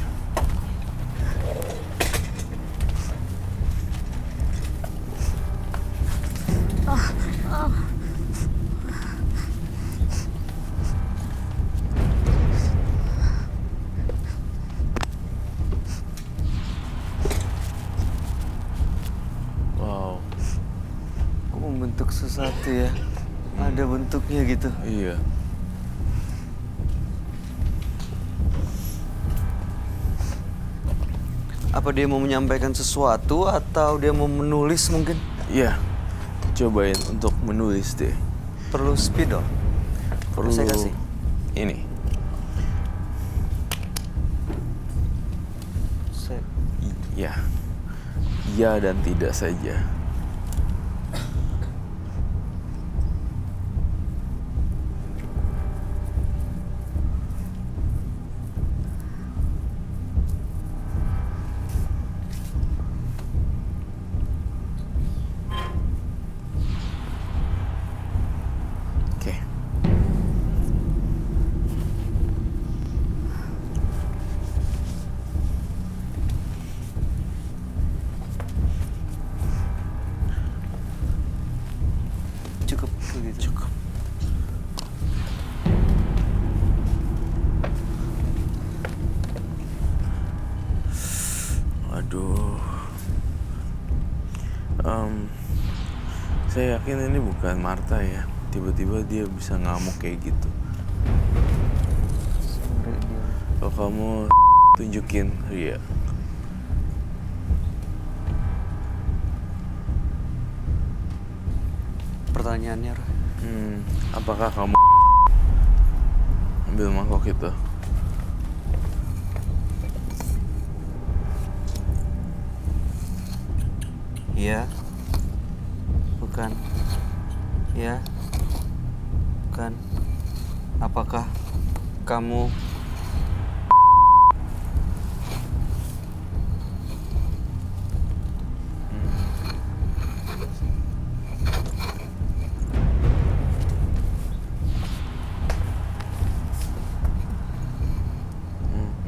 E: Wow,
A: Kok membentuk sesuatu ya? Ada bentuknya gitu.
E: iya.
A: Apa dia mau menyampaikan sesuatu atau dia mau menulis mungkin?
E: Ya, cobain untuk menulis deh.
A: Perlu spidol?
E: Perlu
A: Saya kasih.
E: ini. Ya, ya dan tidak saja. Oke.
A: Cukup begitu.
E: Cukup. Aduh. Saya yakin ini bukan Marta ya. Tiba-tiba dia bisa ngamuk kayak gitu. Kalau kamu tunjukin Ria.
A: Pertanyaannya, Roy.
E: Apakah kamu ambil mangkok itu?
A: Iya. Bukan. Iya. Bukan. Apakah kamu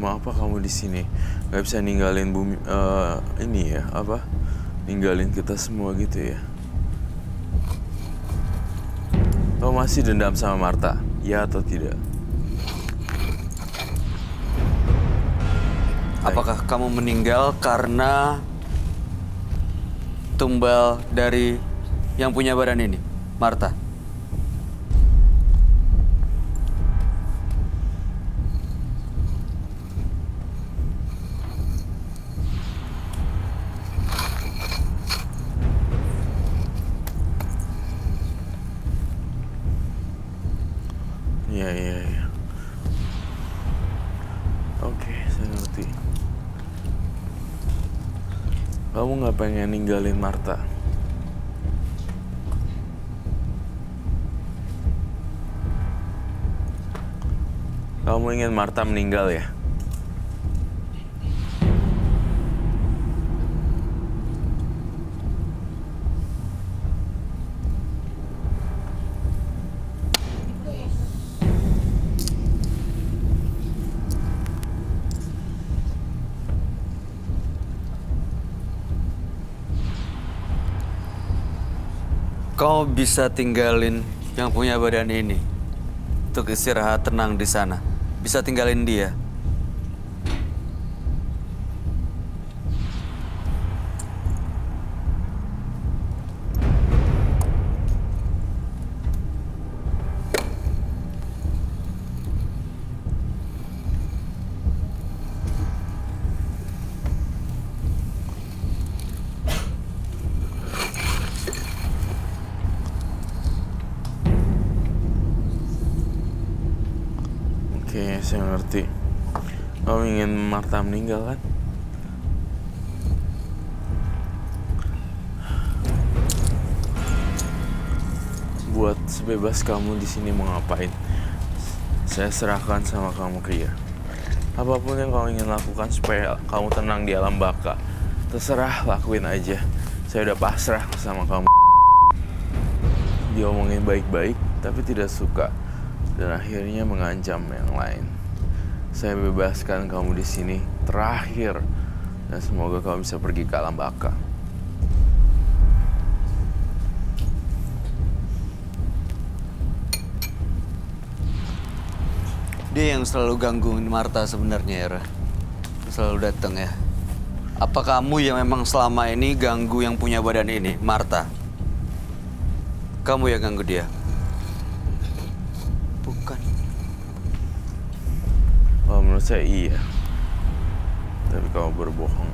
E: Mau apa kamu di sini? Gak bisa ninggalin bumi ini ya apa? Ninggalin kita semua gitu ya? Kamu masih dendam sama Marta? Ya atau tidak?
A: Apakah kamu meninggal karena tumbal dari yang punya badan ini, Marta?
E: Iya. Oke, saya ngerti. Kamu nggak pengen ninggalin Marta? Kamu ingin Marta meninggal ya?
A: Kau bisa tinggalin yang punya badan ini untuk istirahat tenang di sana. Bisa tinggalin dia.
E: Oke, saya ngerti. Kamu ingin Marta meninggal kan? Buat sebebas kamu di sini mau ngapain, saya serahkan sama kamu Ria. Apapun yang kamu ingin lakukan supaya kamu tenang di alam baka, terserah, lakuin aja. Saya udah pasrah sama kamu. Dia omongin baik-baik, tapi tidak suka. Dan akhirnya mengancam yang lain. Saya bebaskan kamu di sini terakhir, dan semoga kamu bisa pergi ke alam baka.
A: Dia yang selalu gangguin Marta sebenarnya ya, Ra. Selalu datang ya. Apa kamu yang memang selama ini ganggu yang punya badan ini, Marta? Kamu yang ganggu dia? Bukan.
E: Kalau menurut saya iya. Tapi kamu berbohong.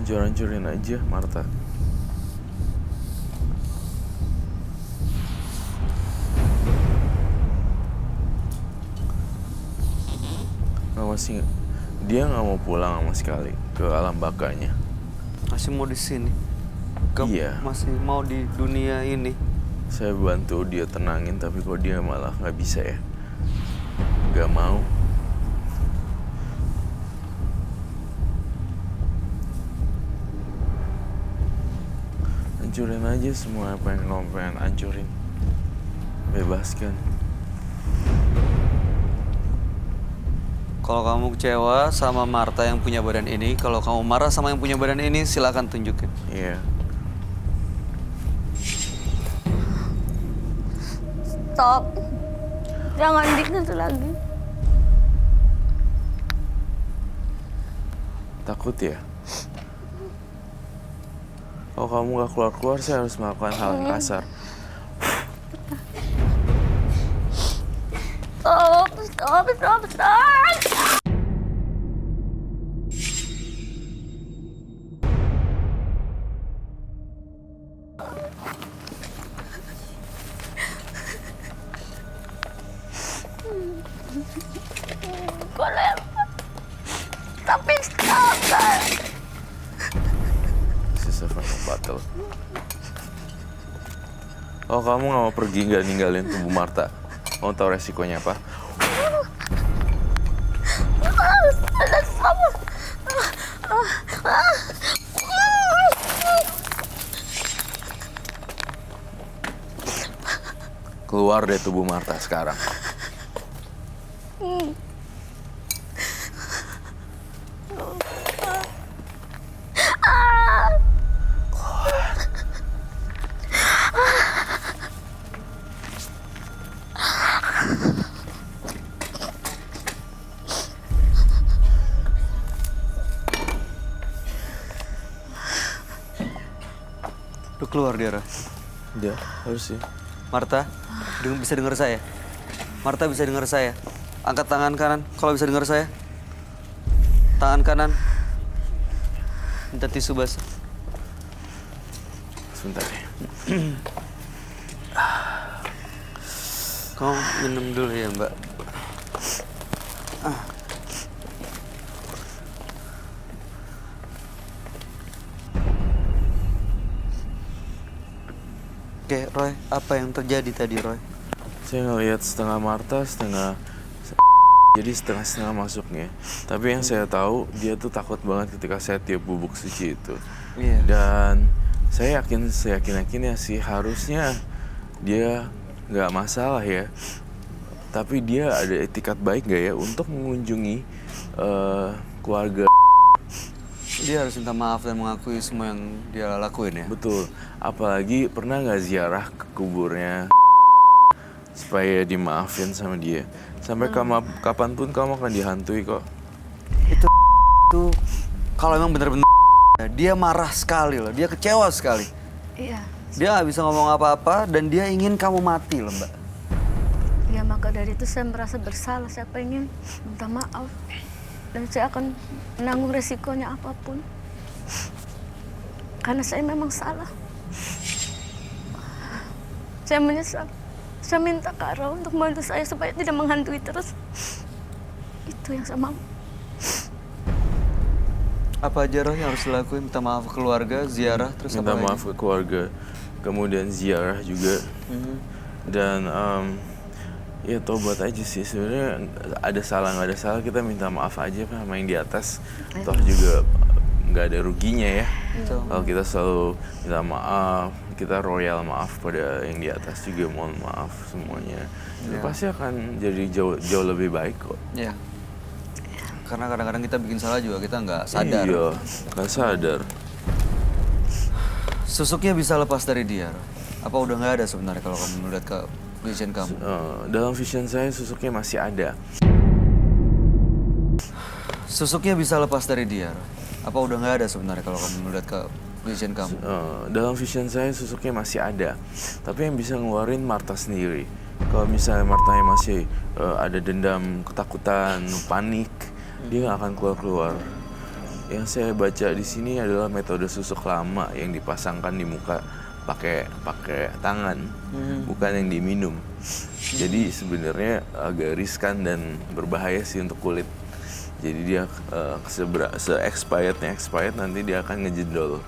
E: hancur-hancurin aja Marta. Dia nggak mau pulang sama sekali ke alam bakanya.
A: Masih mau di sini.
E: Iya.
A: Masih mau di dunia ini.
E: Saya bantu dia tenangin, tapi kok dia malah nggak bisa ya. Nggak mau. Hancurin aja semua apa yang kamu pengen hancurin. Bebaskan.
A: Kalau kamu kecewa sama Marta yang punya badan ini, kalau kamu marah sama yang punya badan ini, silakan tunjukin.
E: Iya.
C: Stop. Jangan gitu lagi.
E: Takut ya? Kalau kamu gak keluar-keluar, saya harus melakukan hal yang kasar.
C: Stop. Tapi stop.
E: This is a final battle. Oh, kamu gak mau pergi, gak ninggalin tubuh Marta? Kamu tahu resikonya apa? Keluar dari tubuh Marta sekarang.
A: Udah keluar dia, Roy.
E: Dia harus sih.
A: Marta, bisa dengar saya? Marta bisa dengar saya? Angkat tangan kanan kalau bisa dengar saya. Tangan kanan. Minta tisu basah.
E: Sebentar ya.
A: Kamu minum dulu ya, Mbak. Oke, Roy, apa yang terjadi tadi, Roy?
E: Saya ngeliat setengah Marta, jadi setengah-setengah masuknya. Tapi yang saya tahu, dia tuh takut banget ketika saya tiup bubuk suci itu.
A: Iya.
E: Dan saya yakin-yakinnya sih harusnya dia nggak masalah ya. Tapi dia ada etikat baik nggak ya untuk mengunjungi keluarga.
A: Dia harus minta maaf dan mengakui semua yang dia lakuin ya?
E: Betul. Apalagi pernah nggak ziarah ke kuburnya supaya dimaafin sama dia. Sampai kapanpun kamu akan dihantui kok.
A: Itu kalau emang bener-bener dia marah sekali loh, dia kecewa sekali.
C: Iya.
A: Dia nggak bisa ngomong apa-apa dan dia ingin kamu mati loh, Mbak.
C: Ya maka dari itu saya merasa bersalah, saya pengen minta maaf. Dan saya akan menanggung resikonya apapun. Karena saya memang salah. Saya menyesal. Saya minta Kak Ra untuk membantu saya supaya tidak menghantui terus. Itu yang saya mau.
A: Apa aja Roh yang harus dilakuin? Minta maaf ke keluarga, ziarah, terus
E: Minta
A: apa
E: maaf
A: lagi?
E: ke keluarga, kemudian ziarah juga. Dan ya tobat aja sih. Sebenarnya ada salah nggak ada salah, kita minta maaf aja sama yang di atas. Toh juga nggak ada ruginya ya. Kalau kita selalu minta maaf, kita royal maaf pada yang di atas juga, mohon maaf semuanya. Itu pasti akan jadi jauh lebih baik kok.
A: Iya. Karena kadang-kadang kita bikin salah juga kita nggak sadar.
E: Iya, nggak sadar.
A: Susuknya bisa lepas dari dia, Roh. Apa udah nggak ada sebenarnya kalau kamu melihat ke vision kamu?
E: Dalam vision saya susuknya masih ada.
A: Susuknya bisa lepas dari dia, Roh. Apa udah nggak ada sebenarnya kalau kamu melihat ke vision kamu?
E: Dalam vision saya susuknya masih ada, tapi yang bisa ngeluarin Marta sendiri. Kalau misalnya Martanya masih ada dendam, ketakutan, panik, dia nggak akan keluar-keluar. Yang saya baca di sini adalah metode susuk lama yang dipasangkan di muka pakai tangan, bukan yang diminum. Jadi sebenarnya agak riskan dan berbahaya sih untuk kulit. Jadi dia expired nanti dia akan ngejedol.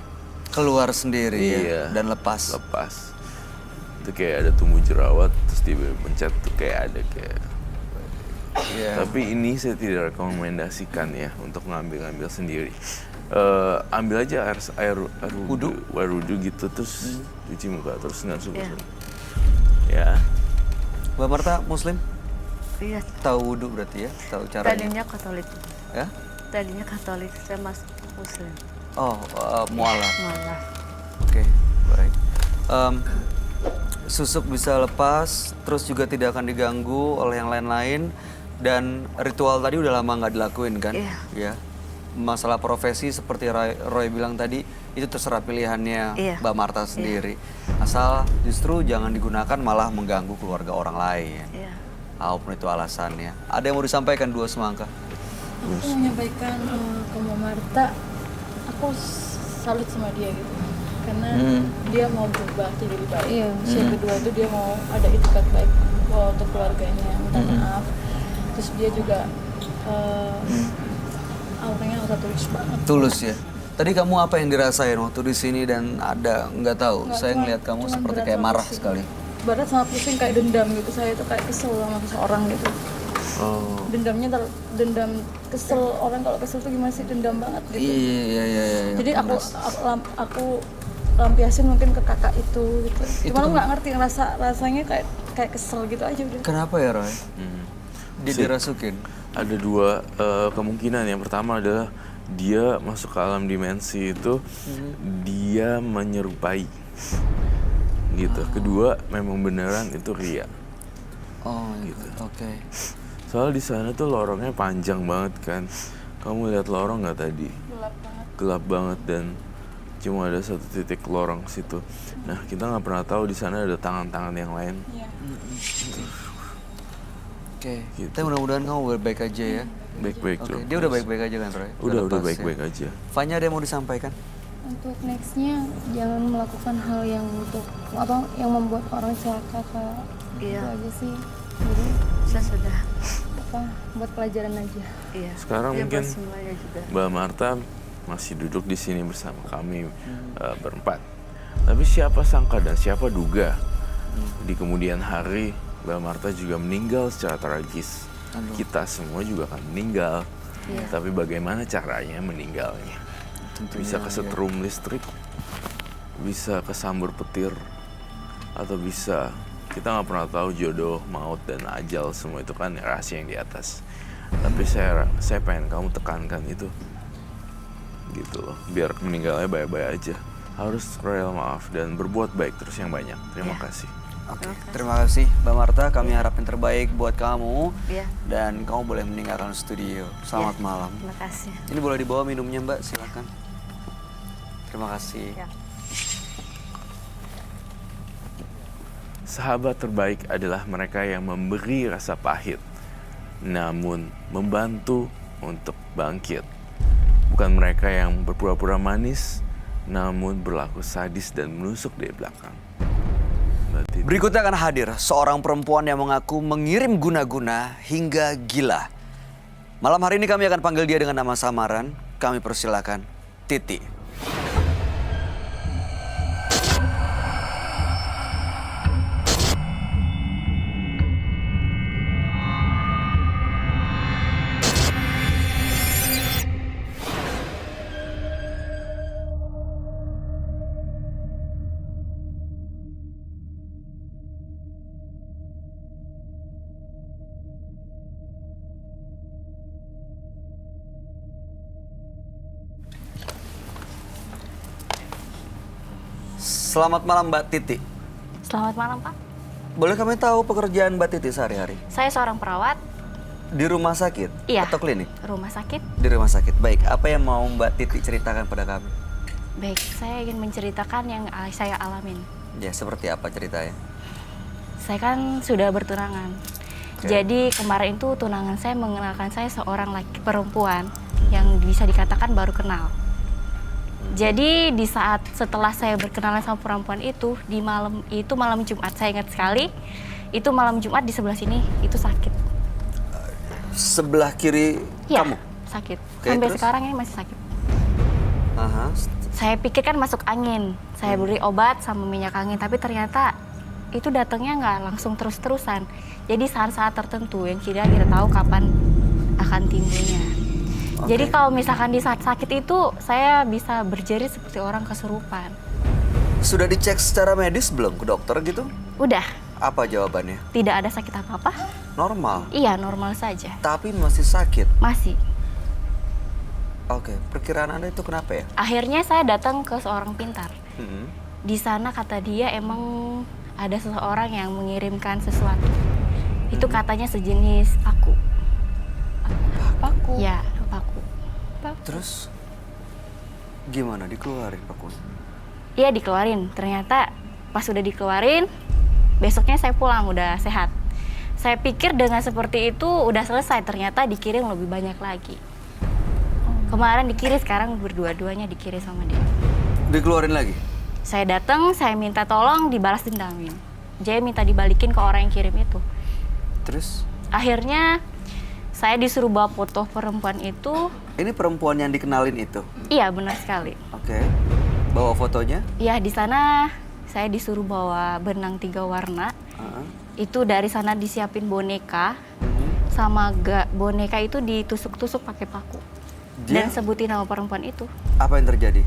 A: Keluar sendiri
E: Iya.
A: ya, dan lepas.
E: Itu kayak ada tumbuh jerawat terus dipencet tuh kayak ada kayak.
A: Iya.
E: Tapi ini saya tidak rekomendasikan ya untuk ngambil sendiri. Ambil aja air wudhu gitu terus cuci muka terus nggak suka. Ya.
A: Mbak Marta Muslim?
C: Iya.
A: Tahu wudhu berarti ya? Tahu caranya?
C: Tadinya Katolik.
A: Ya?
C: Tadinya Katolik, saya masuk Muslim.
A: Oh, mualaf.
C: Malah.
A: Oke, baik. Susuk bisa lepas, terus juga tidak akan diganggu oleh yang lain-lain. Dan ritual tadi udah lama nggak dilakuin kan?
C: Iya.
A: Ya. Masalah profesi seperti Roy bilang tadi, itu terserah pilihannya
C: Iya.
A: Mbak Marta sendiri. Asal justru jangan digunakan malah mengganggu keluarga orang lain.
C: Iya.
A: Apapun itu alasannya. Ada yang mau disampaikan dua semangka?
F: Aku menyampaikan ke Mbak Marta, aku salut sama dia gitu. Karena dia mau berubah jadi lebih baik.
B: Iya.
F: Terus yang kedua itu dia mau ada itikat baik untuk keluarganya, minta maaf. Terus dia juga auranya aura tulus banget.
A: Tulus ya. Tadi kamu apa yang dirasain waktu di sini dan ada nggak tahu?
F: Nggak,
A: Saya
F: cuman-
A: ngeliat kamu
F: cuman
A: seperti
F: berat
A: kayak
F: sama
A: marah
F: pusing.
A: sekali.
F: Berat sama pusing kayak dendam gitu. Saya tuh kayak kesel sama seseorang gitu.
A: Oh.
F: Dendam kesel, orang kalau kesel tuh gimana sih, dendam banget gitu.
A: Iya.
F: Jadi aku lampiasin mungkin ke kakak itu gitu. Cuma aku nggak ngerti rasanya kayak kesel gitu aja udah.
A: Kenapa ya Roy? Dia dirasukin.
E: Ada dua kemungkinan. Yang pertama adalah dia masuk ke alam dimensi itu dia menyerupai gitu. Kedua memang beneran itu ria.
A: Oh gitu. Oke.
E: Soalnya di sana tuh lorongnya panjang banget kan. Kamu lihat lorong nggak tadi? Gelap banget dan cuma ada satu titik lorong situ. Nah kita nggak pernah tahu di sana ada tangan-tangan yang lain.
A: Oke.
E: Gitu.
A: Tapi mudah-mudahan kamu baik-baik aja ya.
E: Baik-baik
A: Oke.
E: dong.
A: Dia udah baik-baik aja kan Roy?
E: Udah
A: lepas ya?
E: baik-baik aja.
A: Fanya ada yang mau disampaikan?
B: Untuk nextnya jangan melakukan hal yang yang membuat orang celaka, Kak.
C: Iya.
B: Itu aja sih. Jadi
C: Saya sudah.
B: buat pelajaran aja.
C: Iya.
E: Sekarang
C: Dia
E: mungkin
C: buat semuanya juga.
E: Mbak Marta masih duduk di sini bersama kami berempat. Tapi siapa sangka dan siapa duga di kemudian hari Mbak Marta juga meninggal secara tragis. Kita semua juga akan meninggal. Tapi bagaimana caranya meninggalnya? Bisa kesetrum listrik, bisa kesambur petir, atau bisa kita nggak pernah tahu jodoh, maut dan ajal semua itu kan rahasia yang di atas. Tapi saya pengen kamu tekankan itu, gitu loh. Biar meninggalnya baik-baik aja. Harus royal maaf dan berbuat baik terus yang banyak. Terima kasih.
A: Oke. Terima kasih Mbak Marta. Kami harap yang terbaik buat kamu.
C: Iya.
A: Dan kamu boleh meninggalkan studio. Selamat malam.
C: Terima kasih.
A: Ini boleh dibawa minumnya Mbak, silakan. Terima kasih.
C: Ya.
E: Sahabat terbaik adalah mereka yang memberi rasa pahit, namun membantu untuk bangkit. Bukan mereka yang berpura-pura manis, namun berlaku sadis dan menusuk dari belakang. Mbak Titi.
A: Berikutnya akan hadir seorang perempuan yang mengaku mengirim guna-guna hingga gila. Malam hari ini kami akan panggil dia dengan nama samaran. Kami persilakan Titi. Selamat malam Mbak Titi.
G: Selamat malam, Pak.
A: Boleh kami tahu pekerjaan Mbak Titi sehari-hari?
G: Saya seorang perawat
A: Di rumah sakit?
G: Iya.
A: Atau klinik?
G: rumah sakit.
A: Di rumah sakit. Baik, apa yang mau Mbak Titi ceritakan pada kami?
G: Baik, saya ingin menceritakan yang saya alamin.
A: Ya, seperti apa ceritanya?
G: Saya kan sudah bertunangan. Jadi kemarin itu tunangan saya mengenalkan saya seorang laki perempuan. yang bisa dikatakan baru kenal. Jadi di saat setelah saya berkenalan sama perempuan itu, di malam itu malam Jumat, saya ingat sekali, itu malam Jumat di sebelah sini itu sakit.
A: Sebelah kiri
G: Ya,
A: kamu?
G: sakit.
A: Oke,
G: Sampai
A: terus?
G: sekarang ini masih sakit.
A: Aha.
G: Saya pikir kan masuk angin, saya beri obat sama minyak angin, tapi ternyata itu datangnya nggak langsung terus-terusan. Jadi saat-saat tertentu yang kita tahu kapan akan timbulnya.
A: Oke.
G: Jadi kalau misalkan di saat sakit itu, saya bisa berjerit seperti orang kesurupan.
A: Sudah dicek secara medis belum ke dokter gitu?
G: Udah,
A: Apa jawabannya?
G: tidak ada sakit apa-apa.
A: Normal.
G: Iya, normal saja.
A: Tapi masih sakit.
G: Masih.
A: Oke, perkiraan Anda itu kenapa ya?
G: Akhirnya saya datang ke seorang pintar.
A: Mm-mm.
G: Di sana kata dia emang ada seseorang yang mengirimkan sesuatu. Itu katanya sejenis paku.
F: Paku.
G: Ya, paku.
A: Terus gimana dikeluarin pakunya?
G: Iya dikeluarin. Ternyata pas udah dikeluarin, besoknya saya pulang udah sehat. Saya pikir dengan seperti itu udah selesai. Ternyata dikirim lebih banyak lagi. Kemarin dikirim, sekarang berdua-duanya dikirim sama dia.
A: Dikeluarin lagi?
G: Saya datang, saya minta tolong dibalas dendamin. Dia minta dibalikin ke orang yang kirim itu.
A: Terus?
G: Akhirnya saya disuruh bawa foto perempuan itu.
A: Ini perempuan yang dikenalin itu?
G: Iya benar sekali.
A: Oke. Bawa fotonya?
G: Ya di sana saya disuruh bawa benang 3 warna. Itu dari sana disiapin boneka. Sama boneka itu ditusuk-tusuk pakai paku. Dan sebutin nama perempuan itu.
A: Apa yang terjadi?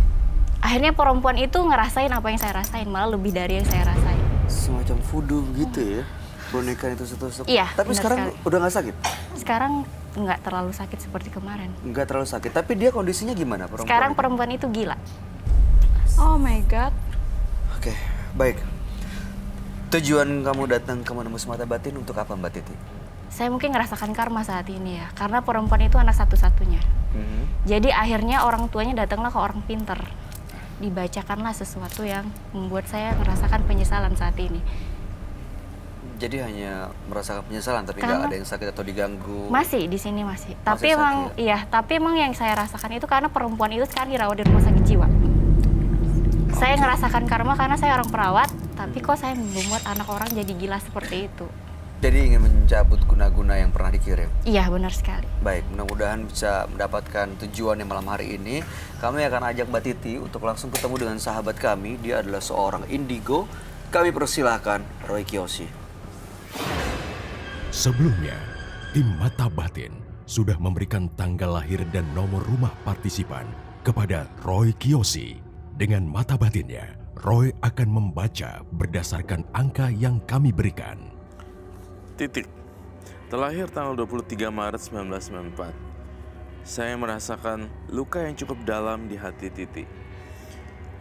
G: Akhirnya perempuan itu ngerasain apa yang saya rasain, malah lebih dari yang saya rasain.
A: Semacam voodoo gitu ya? Boneka itu tusuk.
G: Iya,
A: Tapi
G: benar
A: sekarang
G: sekali.
A: udah nggak sakit?
G: Sekarang nggak terlalu sakit seperti kemarin.
A: Nggak terlalu sakit. Tapi dia kondisinya gimana perempuan?
G: Sekarang
A: itu?
G: perempuan itu gila.
F: Oh my god.
A: Oke, baik. Tujuan kamu datang ke Menembus Mata Batin untuk apa Mbak Titi?
G: Saya mungkin ngerasakan karma saat ini ya, karena perempuan itu anak satu-satunya. Jadi akhirnya orang tuanya datanglah ke orang pinter. Dibacakanlah sesuatu yang membuat saya merasakan penyesalan saat ini.
A: Jadi hanya merasakan penyesalan tapi nggak
G: Karena-
A: ada yang sakit atau diganggu?
G: Masih di sini masih.
A: sakit
G: Tapi emang
A: ya?
G: iya, tapi emang yang saya rasakan itu karena perempuan itu sekarang dirawat di rumah sakit jiwa. Saya ngerasakan karma karena saya orang perawat, tapi kok saya membuat anak orang jadi gila seperti itu.
A: Jadi ingin mencabut guna-guna yang pernah dikirim?
G: Iya, benar sekali.
A: Baik, mudah-mudahan bisa mendapatkan tujuan yang malam hari ini. Kami akan ajak Mbak Titi untuk langsung ketemu dengan sahabat kami. Dia adalah seorang indigo. Kami persilahkan Roy Kiyoshi.
D: Sebelumnya, tim Mata Batin sudah memberikan tanggal lahir dan nomor rumah partisipan kepada Roy Kiyoshi. Dengan mata batinnya, Roy akan membaca berdasarkan angka yang kami berikan.
E: Titik. Terlahir tanggal 23 Maret 1994. Saya merasakan luka yang cukup dalam di hati Titik.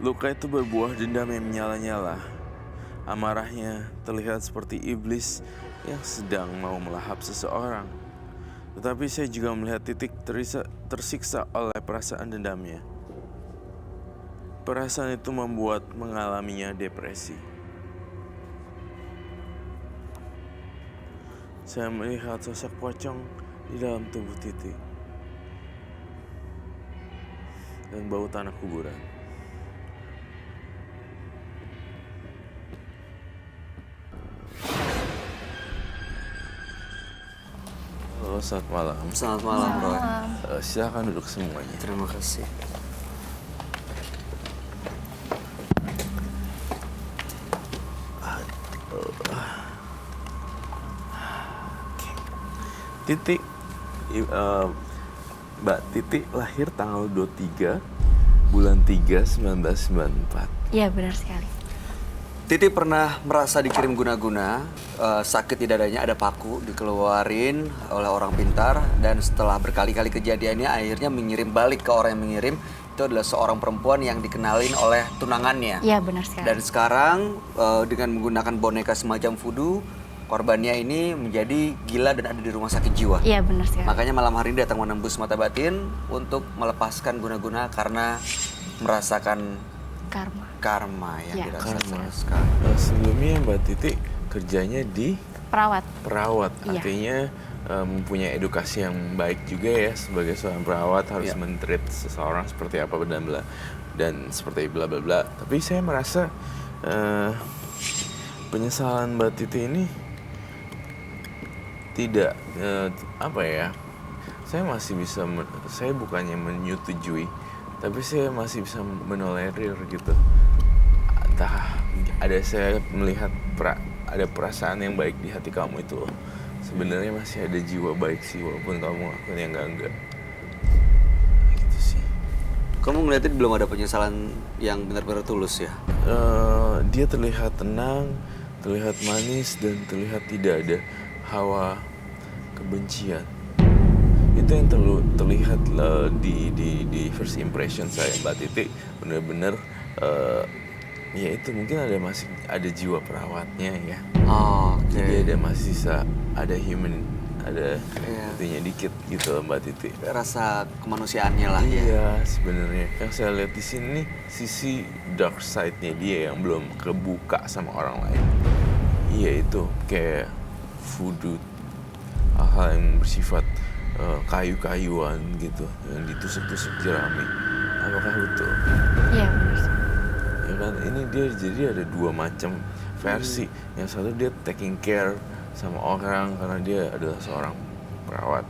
E: Luka itu berbuah dendam yang menyala-nyala. Amarahnya terlihat seperti iblis yang sedang mau melahap seseorang. Tetapi saya juga melihat Titik tersiksa oleh perasaan dendamnya. Perasaan itu membuat mengalaminya depresi. Saya melihat sosok pocong di dalam tubuh Titik dan bau tanah kuburan. Halo, selamat malam.
A: Selamat malam, Roy.
E: Silakan duduk semuanya.
A: Terima kasih.
E: Titik, Mbak Titik lahir tanggal 23 bulan 3 1994.
G: Iya, benar sekali.
A: Titi pernah merasa dikirim guna-guna, sakit di dadanya, ada paku, dikeluarin oleh orang pintar, dan setelah berkali-kali kejadiannya akhirnya mengirim balik ke orang yang mengirim. Itu adalah seorang perempuan yang dikenalin oleh tunangannya.
G: Iya, benar sekali.
A: Dan sekarang dengan menggunakan boneka semacam voodoo, korbannya ini menjadi gila dan ada di rumah sakit jiwa.
G: Iya, benar sekali.
A: Makanya malam hari ini datang Menembus Mata Batin untuk melepaskan guna-guna karena merasakan karma yang
G: Ya,
A: dirasakan
G: karma.
A: sekarang.
E: Sebelumnya Mbak Titik kerjanya di
G: Perawat.
E: perawat,
G: Iya.
E: artinya mempunyai edukasi yang baik juga ya sebagai seorang perawat harus
A: Iya.
E: men-treat seseorang seperti apa dan seperti bla bla bla. Tapi saya merasa penyesalan Mbak Titi ini tidak apa ya? Saya masih bisa saya bukannya menyetujui, tapi saya masih bisa menolerir gitu. Entah saya melihat ada perasaan yang baik di hati kamu itu loh. Sebenarnya masih ada jiwa baik sih walaupun kamu ngakuin yang enggak. Gitu sih.
A: Kamu ngeliatin belum ada penyesalan yang benar-benar tulus ya?
E: Dia terlihat tenang, terlihat manis dan terlihat tidak ada hawa kebencian. Itu yang terlihat di first impression saya Mbak Titi benar-benar ya itu mungkin masih ada jiwa perawatnya ya.
A: Oh, oke.
E: Jadi masih ada human, ada
A: Iya.
E: itunya dikit gitu Mbak Titi.
A: Rasa kemanusiaannya lah ya.
E: Iya sebenarnya yang saya lihat di sini nih sisi dark side-nya dia yang belum kebuka sama orang lain. Iya itu kayak voodoo, hal yang bersifat kayu-kayuan gitu yang ditusuk-tusuk jerami. Apakah betul?
G: Iya benar.
E: Ya kan ini dia jadi ada dua macam versi. Yang satu dia taking care sama orang karena dia adalah seorang perawat.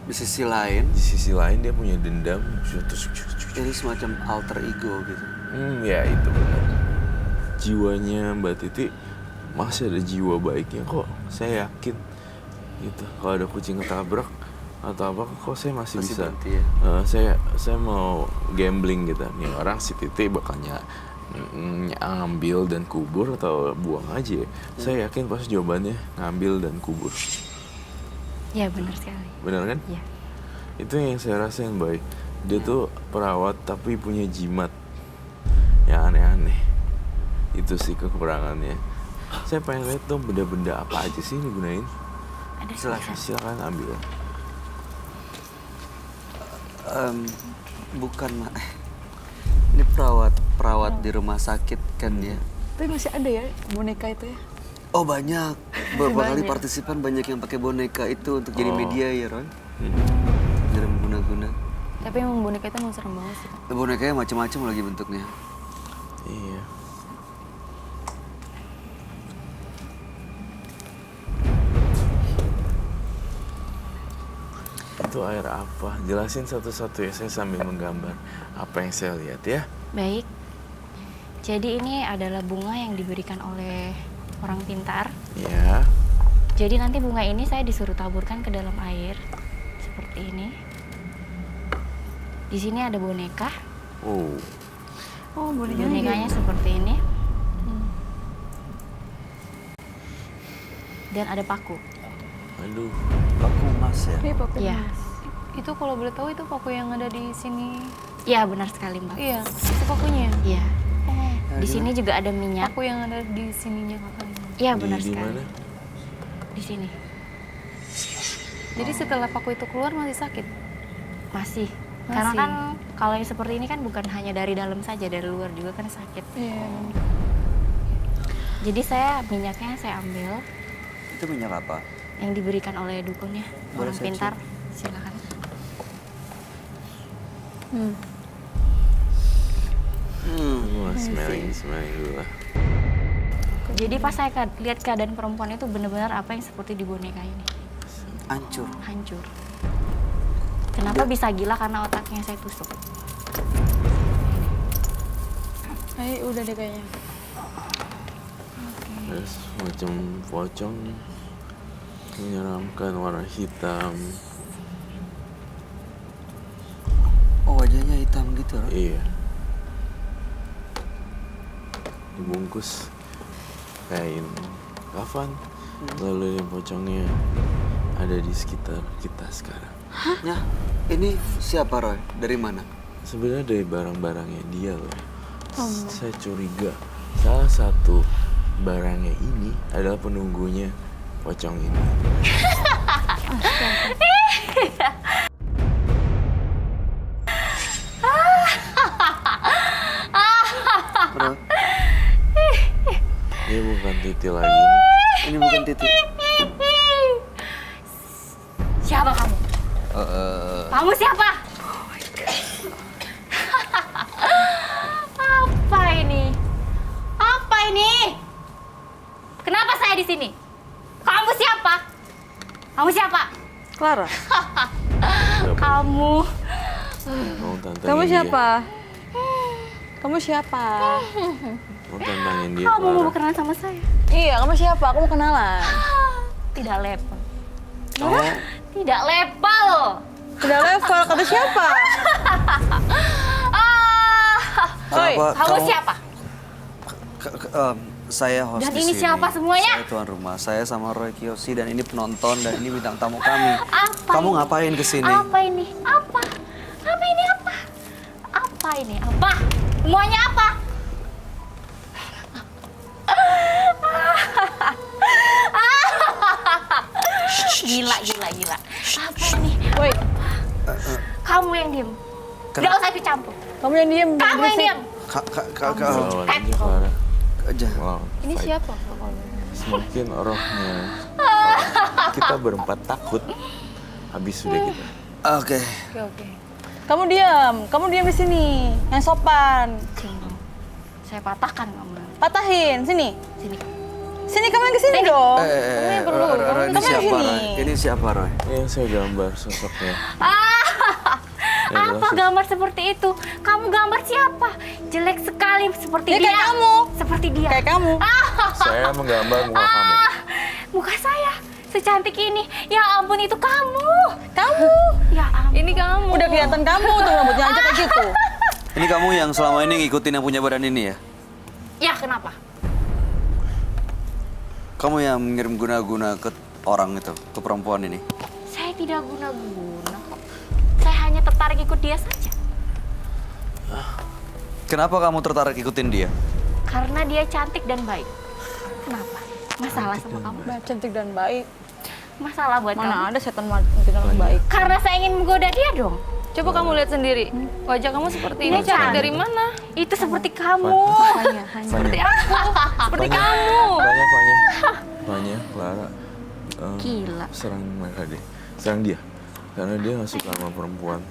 A: Di sisi lain,
E: Di sisi lain dia punya dendam, tusuk.
A: ini semacam alter ego gitu.
E: Ya itu benar. Jiwanya Mbak Titi masih ada jiwa baiknya kok. Saya yakin gitu. Kalau ada kucing ketabrak atau apa kok saya masih bisa.
A: berhenti ya?
E: Saya mau gambling gitu. Nih orang si Titi bakal ngambil dan kubur atau buang aja ya. Saya yakin pas jawabannya ngambil dan kubur.
G: Iya benar sekali.
E: Benar kan?
G: Iya.
E: Itu yang saya rasain baik. Dia tuh perawat tapi punya jimat yang aneh-aneh. Itu sih kekurangannya. Saya pengen lihat dong benda-benda apa aja sih ini gunain.
G: Ada
E: Silakan ambil.
A: Bukan Mak. Ini perawat di rumah sakit kan ya.
F: Tapi masih ada ya boneka itu ya?
A: Oh banyak. Beberapa kali
F: Banyak.
A: partisipan banyak yang pakai boneka itu untuk jadi media ya Roy. Jadi guna-guna.
B: Tapi emang boneka itu emang serem banget sih.
A: Bonekanya macam-macam lagi bentuknya.
E: Iya. Itu air apa? Jelasin satu-satu ya, saya sambil menggambar apa yang saya lihat ya.
G: Baik. Jadi ini adalah bunga yang diberikan oleh orang pintar.
E: Ya.
G: Jadi nanti bunga ini saya disuruh taburkan ke dalam air seperti ini. Di sini ada boneka.
E: Oh.
F: Oh bonekanya
G: Bonekanya seperti ini. Dan ada paku.
E: Aduh.
A: Paku emas ya.
F: Ini paku
G: Iya.
F: emas.
B: Itu kalau boleh tahu itu paku yang ada di sini.
G: Iya benar sekali Mbak.
B: Iya, itu pakunya.
G: Iya.
B: Oh,
G: Di sini juga ada minyak.
B: paku yang ada di sininya katanya.
G: Iya benar
E: Di
G: sekali.
E: mana?
G: Di sini.
B: Jadi setelah paku itu keluar masih sakit?
G: Masih.
B: Masih.
G: Karena kan kalau yang seperti ini kan bukan hanya dari dalam saja, dari luar juga kan sakit.
B: Iya.
G: Jadi minyaknya saya ambil
A: Itu minyak apa?
G: yang diberikan oleh dukunnya,
A: Boleh
G: orang
A: saya
G: pintar. Silakan.
E: Wah, smelling dulu lah.
G: Jadi pas saya lihat keadaan perempuan itu benar-benar apa yang seperti di boneka ini.
A: Hancur.
G: Hancur. Kenapa bisa gila? Karena otaknya saya tusuk.
B: Ayo udah deh kayaknya.
E: Terus macam pocong menyeramkan warna hitam.
A: Oh wajahnya hitam gitu Roy.
E: Iya. Dibungkus kain kafan. Lalu yang pocongnya ada di sekitar kita sekarang.
A: Nah, ini siapa Roy? Dari mana?
E: Sebenarnya dari barang-barangnya dia loh. Saya curiga salah satu barangnya ini adalah penunggunya pocong ini.
A: Roy,
E: Ini bukan Titi lagi nih.
A: ini bukan titik.
G: Kamu siapa? Apa ini? Apa ini? Kenapa saya di sini? Kamu siapa? Kamu siapa?
F: Clara.
G: Kamu
E: Mau tantangin
F: Kamu
E: dia.
F: siapa? Kamu siapa?
E: Mau tantangin dia.
G: kamu mau
E: Clara.
G: berkenalan sama saya?
F: Iya, kamu siapa? Aku mau kenalan.
G: Tidak level.
A: Kamu
G: Tidak level.
F: Udah level, kata siapa? Oi,
G: Kamu siapa?
A: saya host
G: Dan
A: di
G: ini
A: sini.
G: siapa semuanya?
A: Saya tuan rumah. Saya sama Roy Kiyoshi dan ini penonton dan ini bintang tamu kami.
G: Apa
A: Kamu
G: ini?
A: ngapain kesini?
G: Apa ini? Apa? Apa ini apa? Apa ini? Apa? Semuanya apa? Gila. Apa ini?
F: woi,
G: Kamu yang diem. Nggak usah ikut campur.
F: kamu yang diem.
G: Kamu yang diem.
E: Lawan aja Clara.
A: Aja.
E: Lawan.
F: Ini siapa?
E: Semakin rohnya kita berempat takut, habis sudah kita.
A: Oke.
F: Oke. Kamu diam di sini. Yang sopan.
G: Saya patahkan kamu.
F: Patahin, sini.
G: Sini.
F: Sini kamu yang kesini dong.
A: Roy,
F: Kamu
A: ini
F: di
A: siapa
F: sini.
A: Roy? Ini siapa Roy?
E: Yang saya gambar sosoknya. Ya,
G: Apa
E: jelas.
G: gambar seperti itu? Kamu gambar siapa? Jelek sekali seperti
F: Ya,
G: dia.
F: kayak kamu.
G: Seperti dia.
F: Kayak kamu.
E: Saya menggambar muka kamu.
G: Muka saya secantik ini. Ya ampun, itu kamu.
F: Kamu.
G: Ya ampun.
F: Ini kamu. Udah kelihatan kamu tuh rambutnya aja kayak gitu.
A: Ini kamu yang selama ini ngikutin yang punya badan ini ya?
G: Ya kenapa?
A: Kamu yang mengirim guna-guna ke orang itu, ke perempuan ini?
G: Saya tidak guna-guna kok. Saya hanya tertarik ikut dia saja.
A: Kenapa kamu tertarik ikutin dia?
G: Karena dia cantik dan baik. Kenapa? Masalah sama kamu?
F: Cantik dan baik.
G: Masalah buat kamu?
F: Mana ada setan cantik dan baik.
G: Karena saya ingin menggoda dia dong.
F: Coba kamu lihat sendiri. Wajah kamu seperti ini.
G: Ini
F: Cantik
G: cantik.
F: dari mana?
G: Itu seperti kamu.
F: Seperti aku. Seperti kamu.
E: Fanya, Clara.
G: Gila.
E: Serang mereka deh. Serang dia. Karena dia gak suka sama perempuan